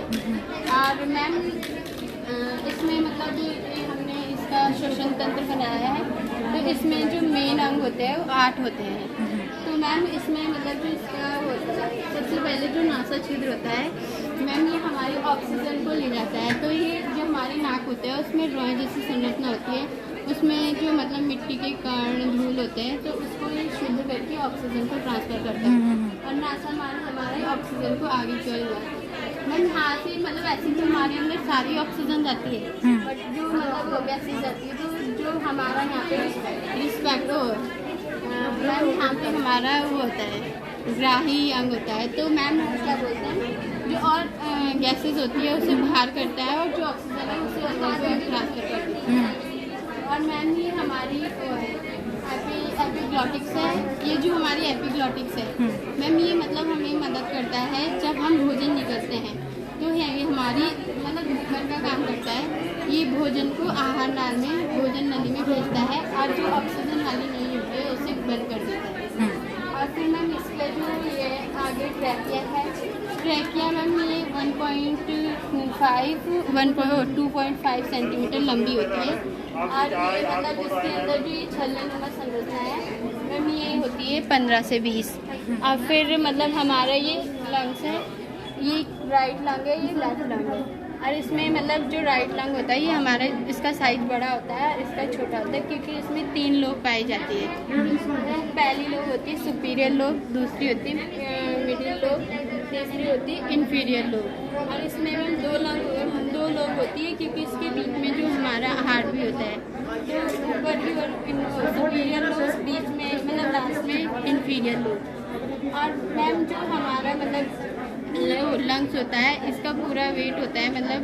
[SPEAKER 11] और मैम इसमें मतलब ये हमने इसका श्वसन तंत्र बनाया है। तो इसमें जो मेन अंग होते हैं वो 8 होते हैं। तो मैम इसमें मतलब जो इसका होता है सबसे पहले जो नासा छिद्र होता है मैम ये हमारी ऑक्सीजन को ले जाता है। तो ये जो हमारे नाक होते हैं उसमें ड्रॉइंग जैसी संरचना होती है, उसमें जो मतलब मिट्टी के कण धूल होते हैं तो उसको ये शुद्ध करके ऑक्सीजन को ट्रांसफ़र करता है और नासा हमारे ऑक्सीजन को आगे चल जाता है। मैम यहाँ से मतलब ऐसे तो हमारे अंदर सारी ऑक्सीजन जाती है बट जो मतलब गैसेज जाती है तो जो हमारा यहाँ पे रिस्पेक्ट हो मैम यहाँ पे हमारा वो होता है ग्राही अंग होता है। तो मैम क्या बोलते हैं जो और गैसेज होती है उसे बाहर करता है और जो ऑक्सीजन है उसे अंदर ट्रांसफर करती है। और मैम ये हमारी एपिग्लॉटिक्स है, ये जो हमारी एपिग्लॉटिक्स है मैम ये मतलब हमें मदद करता है जब हम भोजन निगलते हैं तो ये हमारी मतलब ढक्कन का काम करता है। ये भोजन को आहार नाल में भोजन नली में भेजता है और जो ऑक्सीजन वाली नली होती है उसे बंद कर देता है। और फिर मैम इसका जो ये आगे ट्रैकिया है, ट्रैकिया मैम ये 2.5 सेंटीमीटर लंबी होती है। और ये मतलब इसके अंदर जो ये छल्लनुमा संरचना है मैम ये होती है 15 से 20। और फिर मतलब हमारा ये लंग्स है
[SPEAKER 15] ये राइट लंग है, ये लेफ्ट लंग है। और इसमें मतलब जो राइट लंग होता है ये हमारा, इसका साइज बड़ा होता है, इसका छोटा होता है, क्योंकि इसमें 3 लोब पाई जाती है। पहली लोब होती है सुपीरियर लोब, दूसरी होती है मिडिल लोब, तीसरी होती है इंफीरियर लोब। और इसमें दो लोब होती है, क्योंकि इसके बीच में जो हमारा हार्ट भी होता है, तो ऊपर की और सुपीरियर लोब, बीच में मतलब लास्ट में इंफीरियर लोब। और मैम जो हमारा मतलब लंग्स होता है, इसका पूरा वेट होता है मतलब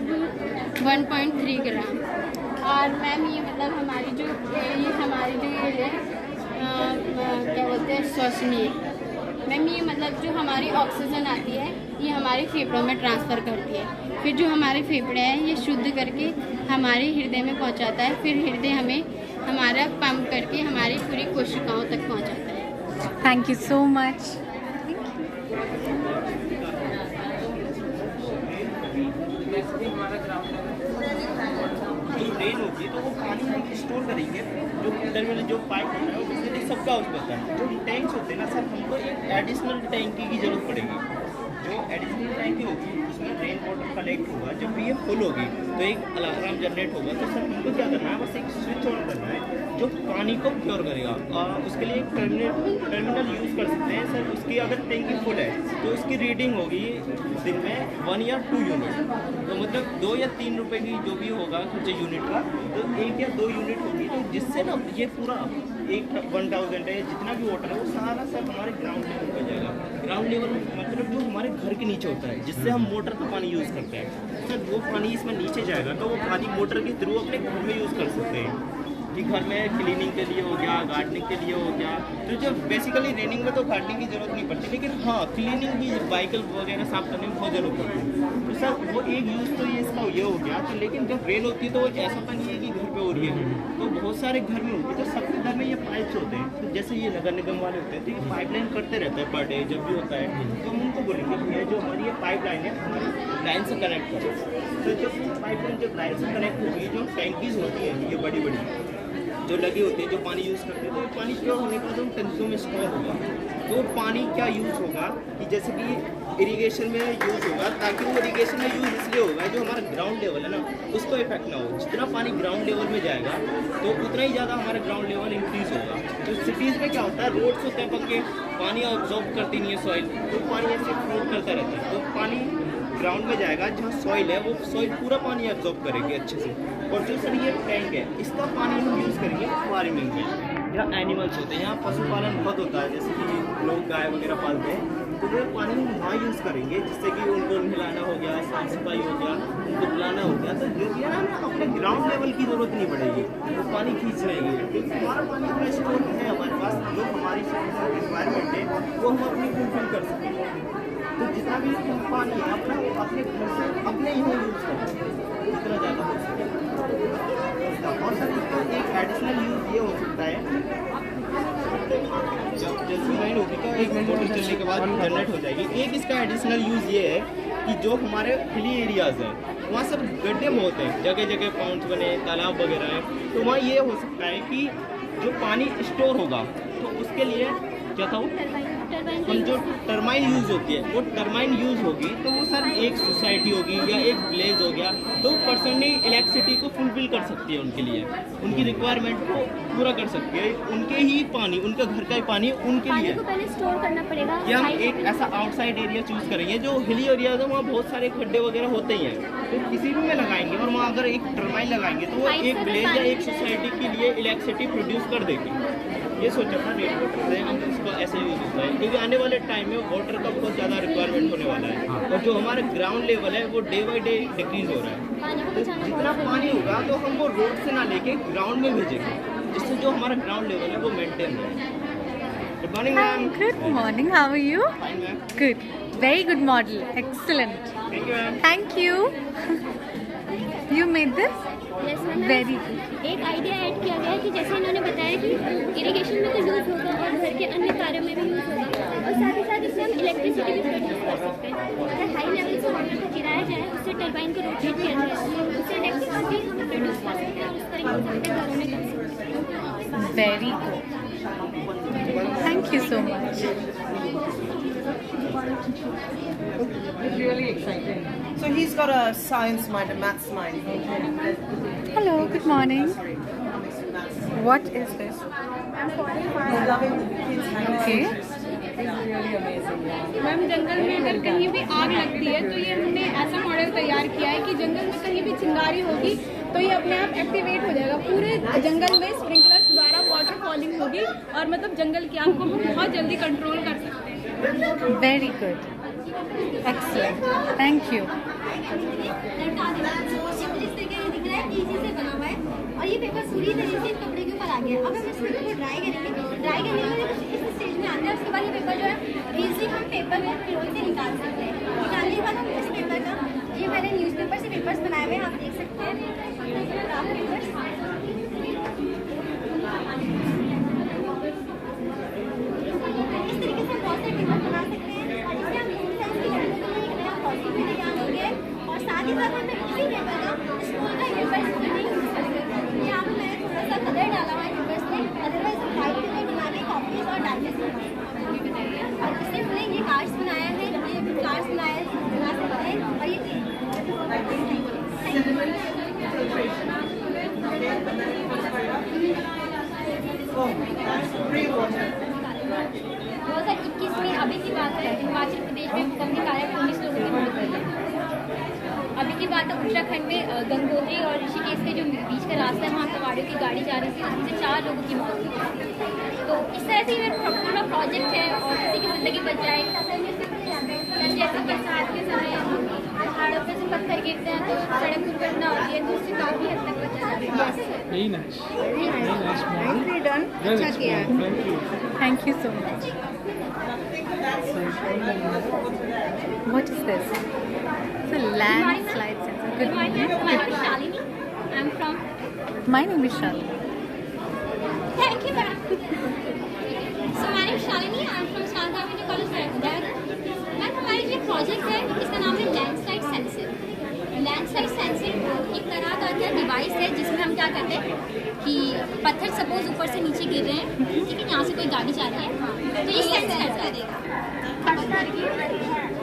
[SPEAKER 15] 1.3 ग्राम। और मैम ये मतलब हमारी जो ये क्या बोलते हैं श्वसनीय, मैम ये मतलब जो हमारी ऑक्सीजन आती है ये हमारे फेफड़ों में ट्रांसफ़र करती है, फिर जो हमारे फेफड़े हैं ये शुद्ध करके हमारे हृदय में पहुंचाता है, फिर हृदय हमें हमारा पंप करके हमारी पूरी कोशिकाओं तक पहुंचाता है।
[SPEAKER 5] Thank you so much.
[SPEAKER 6] जो ड्रेन होगी तो वो पानी हम स्टोर करेंगे, जो टर्मिनल जो पाइप होता है वो बिजली सबका उसमें होता है। जो टैंक्स होते हैं ना सर, हमको एक एडिशनल टैंकी की जरूरत पड़ेगी। जो एडिशनल टैंकी होगी उसमें रेन वाटर कलेक्ट होगा, जब भी ये फुल होगी तो एक अलार्म जनरेट होगा। तो सर हमको क्या करना है, बस एक स्विच ऑन करना है जो पानी को प्योर करेगा। उसके लिए एक टर्मिनल यूज़ कर सकते हैं सर। उसकी अगर टैंकी फुल है तो उसकी रीडिंग होगी दिन में 1 या 2 यूनिट, तो मतलब 2 या 3 रुपए की जो भी होगा खर्चे यूनिट का, तो 1 या 2 यूनिट होगी। तो जिससे ना ये पूरा 1000 है जितना भी वाटर है वो सारा सर हमारे ग्राउंड लेवल पर जाएगा। ग्राउंड लेवल मतलब जो हमारे घर के नीचे होता है, जिससे हम मोटर का पानी यूज़ करते हैं सर, वो पानी इसमें नीचे जाएगा। तो वो पानी मोटर के थ्रू अपने घर में यूज़ कर सकते हैं कि घर में क्लीनिंग के लिए हो गया, गार्डनिंग के लिए हो गया। तो जो बेसिकली रेनिंग में तो गार्डनिंग की जरूरत नहीं पड़ती, लेकिन हाँ क्लीनिंग की व्हीकल वगैरह साफ करने में बहुत जरूरत पड़ती है। तो सर वो एक यूज़ तो ये इसका ये हो गया। तो लेकिन जब रेन होती है तो ऐसा तो नहीं है कि घर पे हो रही है, तो बहुत सारे घर में होती है। तो सबके घर में ये पाइप्स होते हैं। तो जैसे ये नगर निगम वाले होते हैं तो ये पाइपलाइन करते रहते हैं पर डे जब भी होता है। तो हम उनको बोलेंगे भैया जो हमारी ये पाइपलाइन है हमारी लाइन से कनेक्ट करो। तो जब पाइपलाइन जब लाइन से कनेक्ट होगी, जो टैंकीज होती है ये बड़ी बड़ी जो लगी होती है, जो पानी यूज़ करते हैं, तो पानी प्योर होने के बाद उन टंकियों में स्टोर होगा। तो पानी क्या यूज़ होगा कि जैसे कि इरिगेशन में यूज़ होगा, ताकि वो इरिगेशन में यूज़ इसलिए होगा जो हमारा ग्राउंड लेवल है ना उसको इफेक्ट ना हो। जितना पानी ग्राउंड लेवल में जाएगा तो उतना ही ज़्यादा हमारा ग्राउंड लेवल इंक्रीज़ होगा। तो सिटीज़ में क्या होता है, रोड्स होते हैं पक्के, पानी ऑब्जॉर्ब करती नहीं है सॉइल, तो पानी ऐसे फ्लोट करता रहता है। तो पानी ग्राउंड में जाएगा, जहाँ सॉइल है वो सॉइल पूरा पानी एब्जॉर्ब करेगी अच्छे से। और जो सर ये टैंक है इसका पानी हम यूज़ करेंगे फार्मिंग में, जहाँ एनिमल्स होते हैं, यहाँ पशुपालन बहुत होता है, जैसे कि लोग गाय वगैरह पालते हैं। तो वो पानी हम वहाँ यूज़ करेंगे, जिससे कि उनको नहलाना हो गया, साफ सफाई हो गया, उनको पिलाना हो गया। तो जो भी है ना अपने ग्राउंड लेवल की ज़रूरत नहीं पड़ेगी, वो पानी खींच लेंगे, क्योंकि हमारा पानी अपना स्टोर है हमारे पास। जो हमारी रिक्वायरमेंट है वो हम अपनी फुलफिल कर सकते हैं। तो जितना भी पानी है अपना अपने घर से अपने ही यूज़ करते हैं जितना ज़्यादा हो सके। और सर इसका एक एडिशनल यूज़ ये हो सकता है, जब जैसे लाइन होगी तो 1 मिनट चलने के बाद जनरेट हो जाएगी। एक इसका एडिशनल यूज़ ये है कि जो हमारे हिली एरियाज़ हैं वहाँ सब गड्ढे में होते हैं, जगह जगह पाउंड्स बने, तालाब वगैरह हैं। तो वहाँ ये हो सकता है कि जो पानी स्टोर होगा तो उसके लिए क्या था वो हम जो टरमाइन यूज़ होती है वो टरमाइन यूज़ होगी। तो वो सर एक सोसाइटी होगी या एक विलेज हो गया, तो पर्सन ने इलेक्ट्रिसिटी को फुलफिल कर सकती है, उनके लिए उनकी रिक्वायरमेंट को पूरा कर सकती है। उनके ही पानी, उनका घर का ही पानी उनके लिए
[SPEAKER 11] पहले स्टोर करना पड़ेगा।
[SPEAKER 6] कि हम एक ऐसा आउटसाइड एरिया चूज़ करेंगे, जो हिली एरिया है वहाँ बहुत सारे खड्डे वगैरह होते ही हैं, तो किसी भी में लगाएंगे और वहाँ अगर एक टरमाइन लगाएंगे तो वो एक विलेज या एक सोसाइटी के लिए इलेक्ट्रिसिटी प्रोड्यूस कर देगी। ये सोचा था रेन वाटर से हम इसको ऐसे यूज़ होता है, क्योंकि आने वाले टाइम में वाटर का बहुत ज़्यादा रिक्वायरमेंट होने वाला है। और जो हमारा ग्राउंड लेवल है वो डे बाई डे डिक्रीज हो रहा है। तो जितना पानी होगा तो हम वो रोड से ना लेके ग्राउंड में भेजेंगे, जिससे जो हमारा ग्राउंड लेवल है वो मेंटेन रहे। Good morning ma'am.
[SPEAKER 5] Good morning, how are you?
[SPEAKER 6] Fine ma'am.
[SPEAKER 5] Good, very good model, excellent.
[SPEAKER 6] Thank you ma'am.
[SPEAKER 5] Thank you. You made this very good.
[SPEAKER 11] एक आइडिया ऐड किया गया है कि जैसे इन्होंने बताया कि इरिगेशन में तो यूज़ होगा और घर के अन्य कार्यों में भी यूज़ होगा, और साथ ही साथ इससे हम इलेक्ट्रिसिटी भी प्रोड्यूस कर सकते हैं। अगर हाई लेवल से वाटर को गिराया जाए, उससे टरबाइन को रोटेट किया जाए, उससे इलेक्ट्रिसिटी हम प्रोड्यूस कर सकते हैं और उस तरीके से अपने घरों में कर सकते हैं।
[SPEAKER 5] Very good, thank you so much.
[SPEAKER 14] Really exciting.
[SPEAKER 10] So he's got a science mind, a maths mind.
[SPEAKER 5] Hello, good morning. What is this? Okay.
[SPEAKER 15] Ma'am जंगल में अगर कहीं भी आग लगती है तो ये हमने ऐसा मॉडल तैयार किया है कि जंगल में कहीं भी चिंगारी होगी तो ये अपने आप एक्टिवेट हो जाएगा। पूरे जंगल में स्प्रिंकलर्स द्वारा वाटर फॉलिंग होगी और मतलब जंगल की आग को हम बहुत जल्दी कंट्रोल कर सकते हैं।
[SPEAKER 5] Very good, excellent, thank you.
[SPEAKER 11] और ये पेपर पूरी तरीके से कपड़े के ऊपर आ गया। अब हम इस पेपर को ड्राई करेंगे, ड्राई करने के लिए इस स्टेज में आते हैं। उसके बाद ये पेपर जो है इजीली हम पेपर को क्लोज से निकाल सकते हैं। निकालने के बाद हम इस पेपर का, ये मैंने न्यूज़पेपर से पेपर्स बनाए हुए हैं, आप देख सकते हैं क्राफ्ट पेपर्स। इस तरीके से बहुत से पेपर बना सकते हैं जिससे हम यूनिसेंस की लड़कियों को एक नया पॉजिटिव विज्ञान होंगे। और साथ ही साथ हमें इसी पेपर का स्कूल का पेपर स्कूल में यूज करेंगे। यहाँ पर मैंने थोड़ा सा कलर डाला हुआ है पेपर्स में, अदरवाइज वाइट पेपर बना के कॉपीज और डायरीज और इससे हमने ये कार्ड्स बनाया है, ये कार्ड्स बना सकते हैं। और ये दो 2021 में अभी की बात है, हिमाचल प्रदेश में भूकंप के कारण 19 लोगों की मौत हुई है। अभी की बात है उत्तराखंड में गंगोत्री और ऋषिकेश के जो बीच का रास्ता है, वहाँ पहाड़ियों की गाड़ी जा रही थी, उसमें 4 लोगों की मौत हुई। तो इस तरह से ये पूरा प्रोजेक्ट है और किसी की ज़िंदगी बच जाए। जैसे बरसात के समय पहाड़ों पर से पत्थर गिरते हैं तो सड़क दुर्घटना होती है, तो उससे काफ़ी हद तक बचा जाता है।
[SPEAKER 2] Very nice.
[SPEAKER 11] Nicely done. अच्छा किया।
[SPEAKER 5] Thank you so much. What is this? It's a landslide sensor. Good morning.
[SPEAKER 11] My name is Shalini. I'm from.
[SPEAKER 5] My name is Shalini.
[SPEAKER 11] Thank you, ma'am. So my name is Shalini. I'm from Santa Avenue College, Dehradun. Ma'am हमारी जो project है इसका नाम है landslide sensor. Landslide sensor एक तरह का device है जिसमें हम क्या करते हैं कि पत्थर सपोज ऊपर से नीचे गिर रहे हैं, ठीक है, यहाँ से कोई गाड़ी जा रही है तो ये सेंस करता देगा,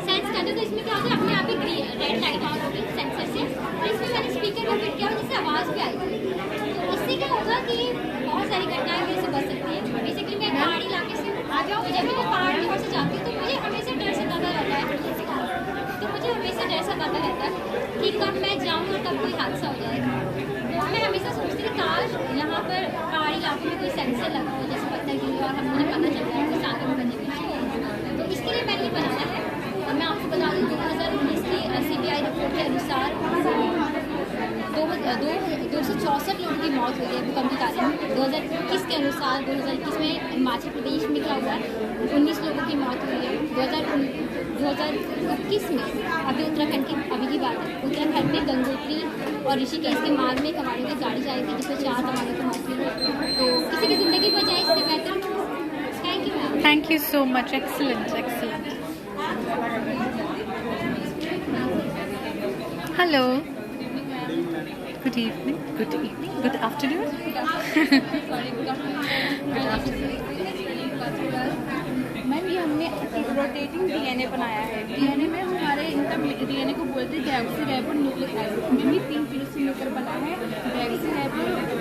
[SPEAKER 11] सेंस करते तो इसमें क्या होता है अपने आप ही रेड लाइट ऑन होगी सेंसर से। और इसमें मैंने स्पीकर को फिट किया जिससे आवाज़ भी आएगी। इससे क्या होगा कि बहुत सारी घटनाएं मेरे से बच सकती है। बेसिकली मैं पहाड़ी इलाके से आ जाऊँ, जब मैं पहाड़ की ओर से जाती हूँ तो मुझे हमेशा डर सताता रहता है, तो मुझे हमेशा डर सताता रहता है कि कब मैं जाऊँ और कब कोई हादसा हो जाएगा। तो मैं हमेशा सोचती थी काश यहाँ पर पहाड़ी इलाकों में कोई सेंसर लगा हो जैसे पत्थर गिरी और हम मुझे पता चलता है कि सागर में बने हुए। तो इसके लिए मैंने बनाया है। और मैं आपको बता दूँ 2019 की CBI रिपोर्ट के अनुसार 264 लोगों की मौत हुई है भूकंप के कारण। 2021 के अनुसार 2021 में हिमाचल प्रदेश में क्या हुआ, 19 लोगों की मौत हुई है। 2021 में अभी उत्तराखंड की अभी की बात है, उत्तराखंड में गंगोत्री और ऋषिकेश के मार्ग में कबाड़ियों की गाड़ी जा रही थी जिसमें 4 कबाड़ियों की मौत हुई। तो किसी की ज़िंदगी बचाए इससे बेहतर। Thank you ma'am.
[SPEAKER 5] Thank you so much. Excellent, excellent. Hello. Good evening. Good evening. Good afternoon. Good afternoon.
[SPEAKER 15] Ma'am ये हमने रोटेटिंग DNA बनाया है। DNA में हमारे इनका DNA को बोलते हैं डेक्सीराइबो न्यूक्लिक एसिड। में 3 चीज़ों से मिलकर बना है,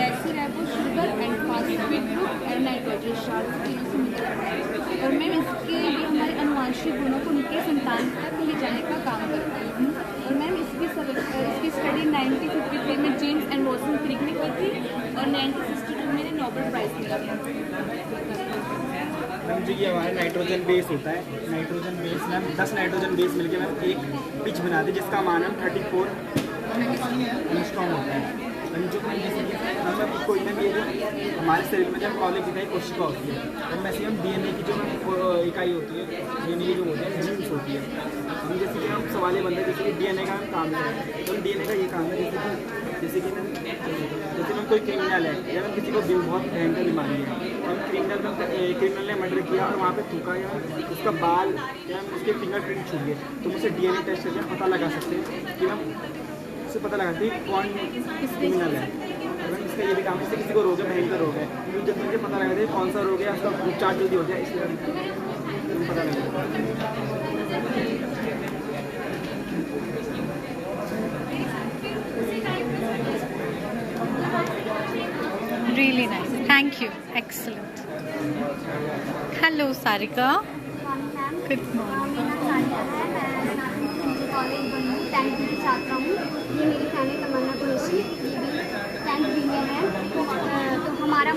[SPEAKER 15] deoxyribo sugar and phosphate group and nitrogen salt चीज़ों से मिलकर बना है। और मैम इसके लिए हमारे अनुवांशिक गुणों को उनके संतान तक ले जाने का काम करता है। और मैम इसकी स्टडी 1953 में जेम्स एंड वॉटसन क्रिक ने की थी और 1962 में नोबेल प्राइज़ मिला था।
[SPEAKER 13] मैम जो ये हमारा नाइट्रोजन बेस होता है, nitrogen base ma'am 10 nitrogen base मिलके मैम एक पिच बनाते हैं जिसका मान 34 एंगस्ट्रॉम होता है। जो जैसे कि मैम कोई ना भी हमारे शरीर में जब कॉलेज इकाई कोशिका होती है तो मैक्सिमम DNA की जो इकाई होती है, DNA की जो होती है जीन्स होती है। हम जैसे कि हम सवाल ये बनते हैं जैसे कि DNA का काम है, तो DNA का ये काम है जैसे कि मैम कोई क्रिमिनल है या मैम किसी को बहुत भयंकर बीमारी है, हम क्रिमिनल
[SPEAKER 14] क्रिमिनल ने मर्डर किया और वहाँ पे थूका या उसका बाल या उसके फिंगरप्रिंट छूट गए, तो हम उसे DNA टेस्ट करके पता लगा सकते हैं कि हम उससे पता लगा सकते हैं कौन क्रिमिनल है। और इसका ये भी काम है, इससे किसी को रोग है, भयंकर रोग है, तो जब मुझे पता लगा कौन सा रोग है, उसका उपचार जल्दी हो जाए, इसलिए पता लगा।
[SPEAKER 5] Really nice. Thank you. Excellent. Hello, Sarika. Good morning.
[SPEAKER 11] College बनी 10th की छात्रा हूँ। ये मेरी फ्रेंड है तमन्ना कुरैशी, ये भी 10th बी में है। तो हमारे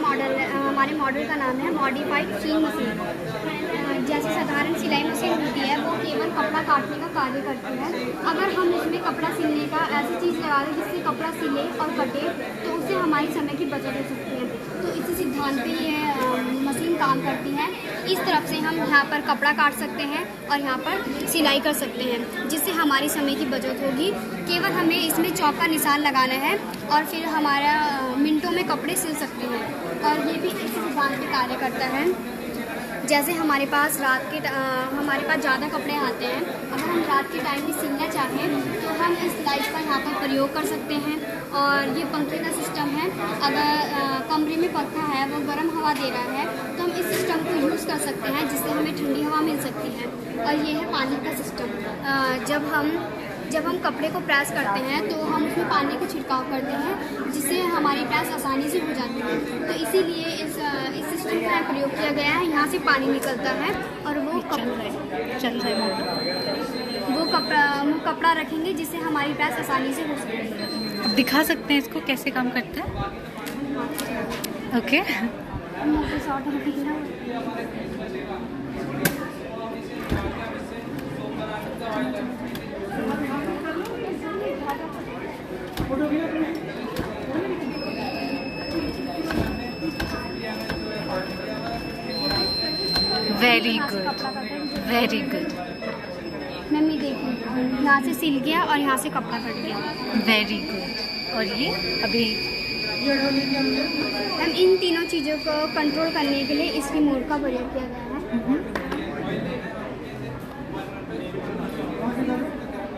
[SPEAKER 11] मॉडल का नाम है मॉडिफाइड सीइंग मशीन। जैसे साधारण सिलाई मशीन होती है वो केवल कपड़ा काटने का कार्य करती है। अगर हम इसमें कपड़ा सिलने का ऐसी चीज़ लगा दें जिससे कपड़ा सिले और कटे तो उससे हमारी समय की बचत हो सकती है। तो इसी सिद्धांत पे ये मशीन काम करती है। इस तरफ से हम यहाँ पर कपड़ा काट सकते हैं और यहाँ पर सिलाई कर सकते हैं, जिससे हमारी समय की बचत होगी। केवल हमें इसमें चौक का निशान लगाना है और फिर हमारा मिनटों में कपड़े सिल सकते हैं। और ये भी इसी सिद्धांत पे कार्य करता है। जैसे हमारे पास ज़्यादा कपड़े आते हैं, अगर हम रात के टाइम में सिलना चाहें तो हम इस लाइट का यहाँ पर प्रयोग कर सकते हैं। और ये पंखे का सिस्टम है, अगर कमरे में पंखा है वो गर्म हवा दे रहा है तो हम इस सिस्टम को यूज़ कर सकते हैं, जिससे हमें ठंडी हवा मिल सकती है। और ये है पानी का सिस्टम। जब हम कपड़े को प्रेस करते हैं तो हम उसमें पानी का छिड़काव करते हैं, जिससे हमारी प्रेस आसानी से हो जाती है। तो इसीलिए इस सिस्टम का प्रयोग किया गया है। यहाँ से पानी निकलता है और वो कपड़ा रखेंगे, जिससे हमारी प्रेस आसानी से हो सकती है।
[SPEAKER 5] अब दिखा सकते हैं इसको कैसे काम करता है? Okay. Very good, very good.
[SPEAKER 11] Ma'am ये देखिए, यहाँ से सिल गया और यहाँ से कपड़ा कट गया।
[SPEAKER 5] Very good. और ये अभी
[SPEAKER 11] मैम इन तीनों चीज़ों को कंट्रोल करने के लिए इस रिमोट का प्रयोग किया गया है।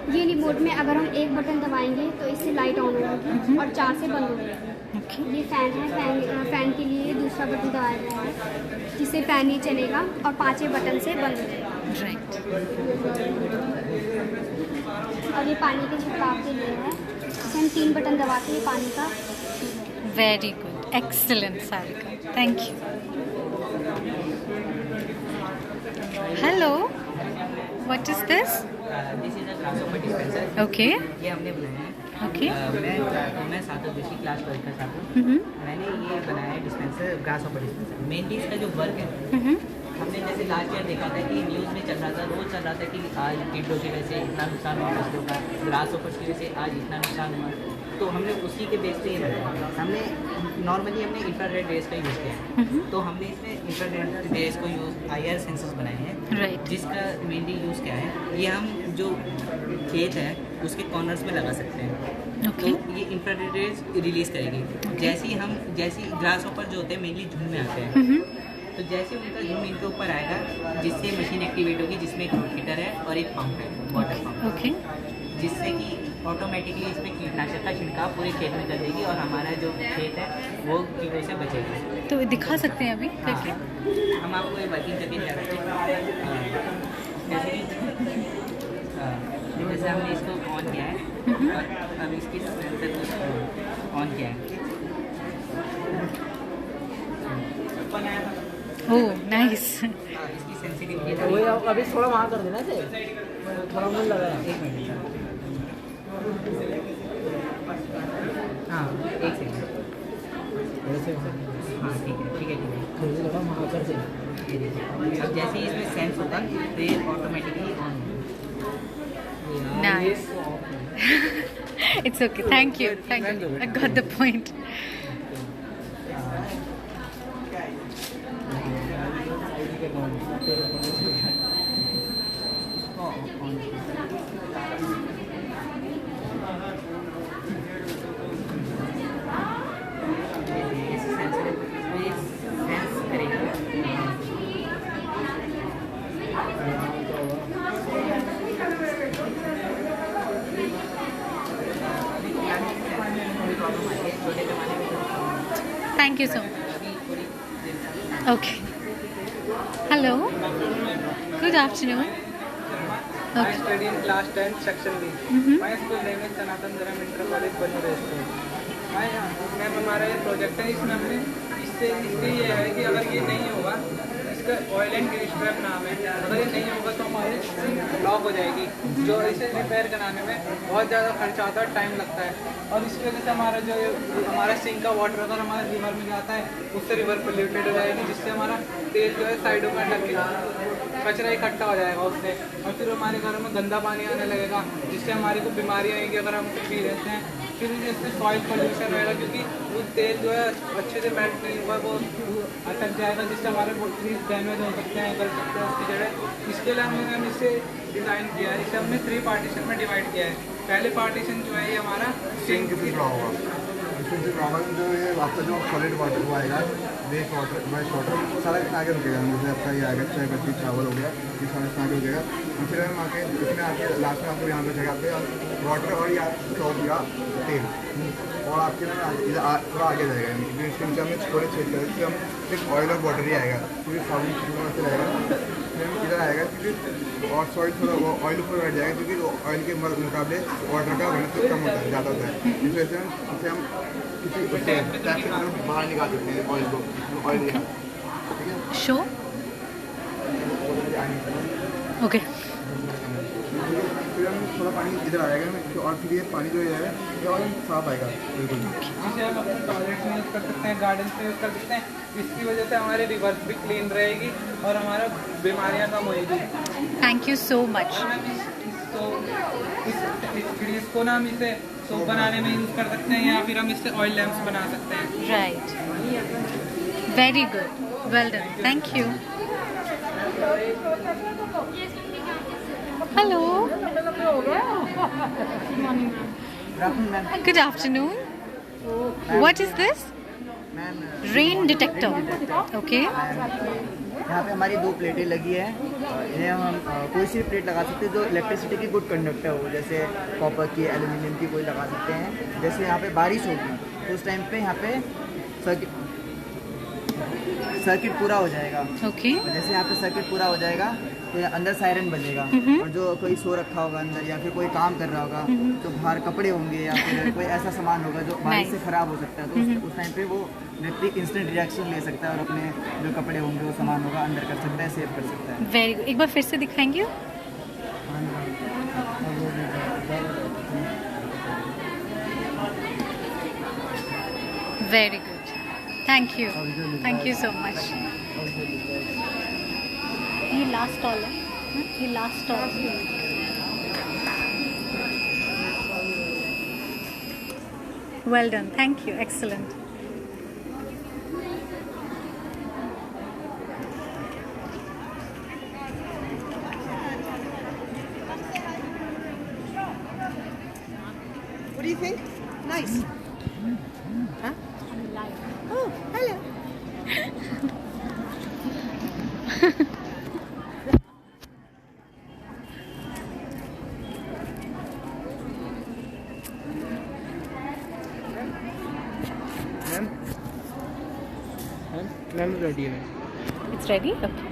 [SPEAKER 11] ये रिमोट में अगर हम एक बटन दबाएंगे तो इससे लाइट ऑन होगी और 4 से बंद हो जाएगी। ये फ़ैन है, फ़ैन के लिए दूसरा बटन दबाया गया है, जिससे फ़ैन नहीं चलेगा और 5वें बटन से बंद हो जाएगा।
[SPEAKER 5] राइट।
[SPEAKER 11] और ये पानी के छिड़काव के लिए है, हम 3 बटन दबाते हैं पानी का।
[SPEAKER 5] Very good, excellent Sarika, thank you. Hello, what is this?
[SPEAKER 16] This is a grasshopper dispenser.
[SPEAKER 5] Okay.
[SPEAKER 16] ये हमने बनाया है।
[SPEAKER 5] ओके।
[SPEAKER 16] मैं सातों दूसरी क्लास 12 का छात्र हूँ। मैंने ये बनाया है डिस्पेंसर, ग्रासहोपर डिस्पेंसर। मेनली इसका जो वर्क है, हमने जैसे लास्ट ईयर देखा था कि न्यूज़ में चल रहा था, रोज चल रहा था कि आज टिड्डों की वजह से इतना नुकसान हुआ फसलों का, ग्रासहोपर की वजह से आज इतना नुकसान हुआ। तो हमने उसी के बेस पे ये बनाया। हमने नॉर्मली इंफ्रारेड रेज का यूज़ किया है। तो हमने इसमें इंफ्रारेड रेज को यूज़ IR सेंसर्स बनाए हैं, जिसका मेनली यूज़ क्या है, ये हम जो खेत है उसके कॉर्नर्स में लगा सकते हैं। तो ये इंफ्रारेड रेज रिलीज़ करेगी। जैसे ग्रासहोपर जो होते हैं मेनली झुंड में आते हैं, तो जैसे उनका झुंड इनके ऊपर आएगा, जिससे मशीन एक्टिवेट होगी, जिसमें एक हीटर है और एक पंप है, वाटर पंप, जिससे कि ऑटोमेटिकली इसमें कीटनाशक का छिड़काव पूरे खेत में कर देगी और हमारा जो खेत है वो कीटों से बचेगा।
[SPEAKER 5] तो दिखा सकते हैं अभी करके?
[SPEAKER 16] हम आपको ये वर्किंग करके जैसे हमने इसको ऑन किया है और अब इसकी सेंसर को ऑन किया है।
[SPEAKER 5] Oh nice.
[SPEAKER 16] इसकी सेंसिटिविटी
[SPEAKER 14] वही अभी थोड़ा वहाँ कर देना से थोड़ा मन लगा है।
[SPEAKER 16] 1 मिनट। हाँ 1 सेकंड। हाँ ठीक है। अब जैसे ही इसमें सेंस होता है तो ये ऑटोमेटिकली ऑन होगा।
[SPEAKER 5] Nice. It's okay. Thank you. I got the point. Thank you so much. Okay. Hello. Good afternoon.
[SPEAKER 17] I study in class 10 section B. My school name is सनातन धर्म इंटर कॉलेज बनूरे स्कूल। मैम हमारा ये project है, इसमें हमने इससे ये है कि अगर ये नहीं होगा, इसका ऑयल एंड ग्रीस ट्रैप नाम है, अगर ये नहीं होगा तो हमारी सिंक ब्लॉक हो जाएगी, जो इसे रिपेयर कराने में बहुत ज़्यादा खर्चा आता है, टाइम लगता है। और इसकी वजह से हमारा जो हमारा सिंक का वाटर अगर हमारे रिवर में जाता है, उससे रिवर पोल्यूटेड हो जाएगी, जिससे हमारा तेल जो है साइडों में अटक के कचरा इकट्ठा हो जाएगा उससे, और फिर हमारे घरों में गंदा पानी आने लगेगा, जिससे हमारे को बीमारियाँ आएंगी अगर हम कुछ पी लेते हैं। फिर इससे सॉइल पोल्यूशन रहेगा, क्योंकि वो तेल जो है अच्छे से मेल्ट नहीं होगा, वो अटक जाएगा, जिससे हमारे ट्रीज डैमेज हो सकते हैं, कर सकते हैं उसकी जगह। इसके लिए हमने इसे डिज़ाइन किया है, इसे हमने 3 पार्टीशन में डिवाइड किया है। पहले पार्टीशन जो है ये हमारा
[SPEAKER 18] सिंक की होगा, प्रॉब्लम जो है आपका जो सॉलिड वाटर वो आएगा, वेस्ट वाटर वेस्ट वाटर सारा इसमें आगे रुकेगा। जैसे आपका ये आएगा चाय पत्ती चावल हो गया, ये सारा इसमें आगे रुकेगा। फिर हम आके इसमें आके लास्ट में आपको यहाँ पे जगह पे वाटर और या सॉप या तेल और आपके ना थोड़ा आगे जाएगा, क्योंकि इसके नीचे हमें थोड़े छेद करें, इससे हम सिर्फ ऑयल और वाटर ही आएगा, क्योंकि साबुन से रहेगा। फिर इधर आएगा क्योंकि और सॉइल थोड़ा वो ऑयल ऊपर बैठ जाएगा, क्योंकि ऑयल के मुकाबले वाटर का घनत्व कम होता है, ज़्यादा होता है। इस वजह से हम किसी टैप से बाहर निकाल सकते हैं ऑयल को, ऑयल ठीक है।
[SPEAKER 5] Show okay.
[SPEAKER 18] फिर हम थोड़ा पानी इधर आएगा और फिर ये पानी जो है ये और साफ आएगा बिल्कुल।
[SPEAKER 17] जिसे हम अपने टॉयलेट में यूज़ कर सकते हैं, गार्डन में यूज़ कर सकते हैं। इसकी वजह से हमारी रिवर्स भी क्लीन रहेगी और हमारा बीमारियां कम होएगी।
[SPEAKER 5] Thank you so much.
[SPEAKER 17] इस ग्रीस को ना हम इसे सोप बनाने में यूज़ कर सकते हैं, या फिर हम इससे ऑयल लैम्प्स बना सकते हैं।
[SPEAKER 5] Right, very good, well done, thank you. Hello, good afternoon. What is this? Rain detector. Okay.
[SPEAKER 13] यहाँ पे हमारी 2 प्लेटें लगी है, इन्हें हम कोई सी प्लेट लगा सकते हैं जो इलेक्ट्रिसिटी की गुड कंडक्टर हो, जैसे कॉपर की, एल्यूमिनियम की कोई लगा सकते हैं। जैसे यहाँ पे बारिश होगी तो उस टाइम पे यहाँ पे सर्किट पूरा हो जाएगा।
[SPEAKER 5] ओके।
[SPEAKER 13] जैसे यहाँ पे सर्किट पूरा हो जाएगा तो अंदर सायरन बजेगा, और जो कोई सो रखा होगा अंदर या फिर कोई काम कर रहा होगा, तो बाहर कपड़े होंगे या फिर कोई ऐसा सामान होगा जो बारिश से ख़राब हो सकता है, तो उस टाइम पे वो व्यक्ति इंस्टेंट रिएक्शन ले सकता है और अपने जो कपड़े होंगे वो सामान होगा अंदर कर सकता है, सेव कर सकता है।
[SPEAKER 5] वेरी गुड, एक बार फिर से दिखाएंगे? Very good, thank you so much. ये लास्ट स्टॉल है, ये last stall. Well done, thank you, excellent.
[SPEAKER 10] What do you think? Nice. Huh? Oh, hello.
[SPEAKER 17] Ma'am ready है।
[SPEAKER 5] It's ready? Okay.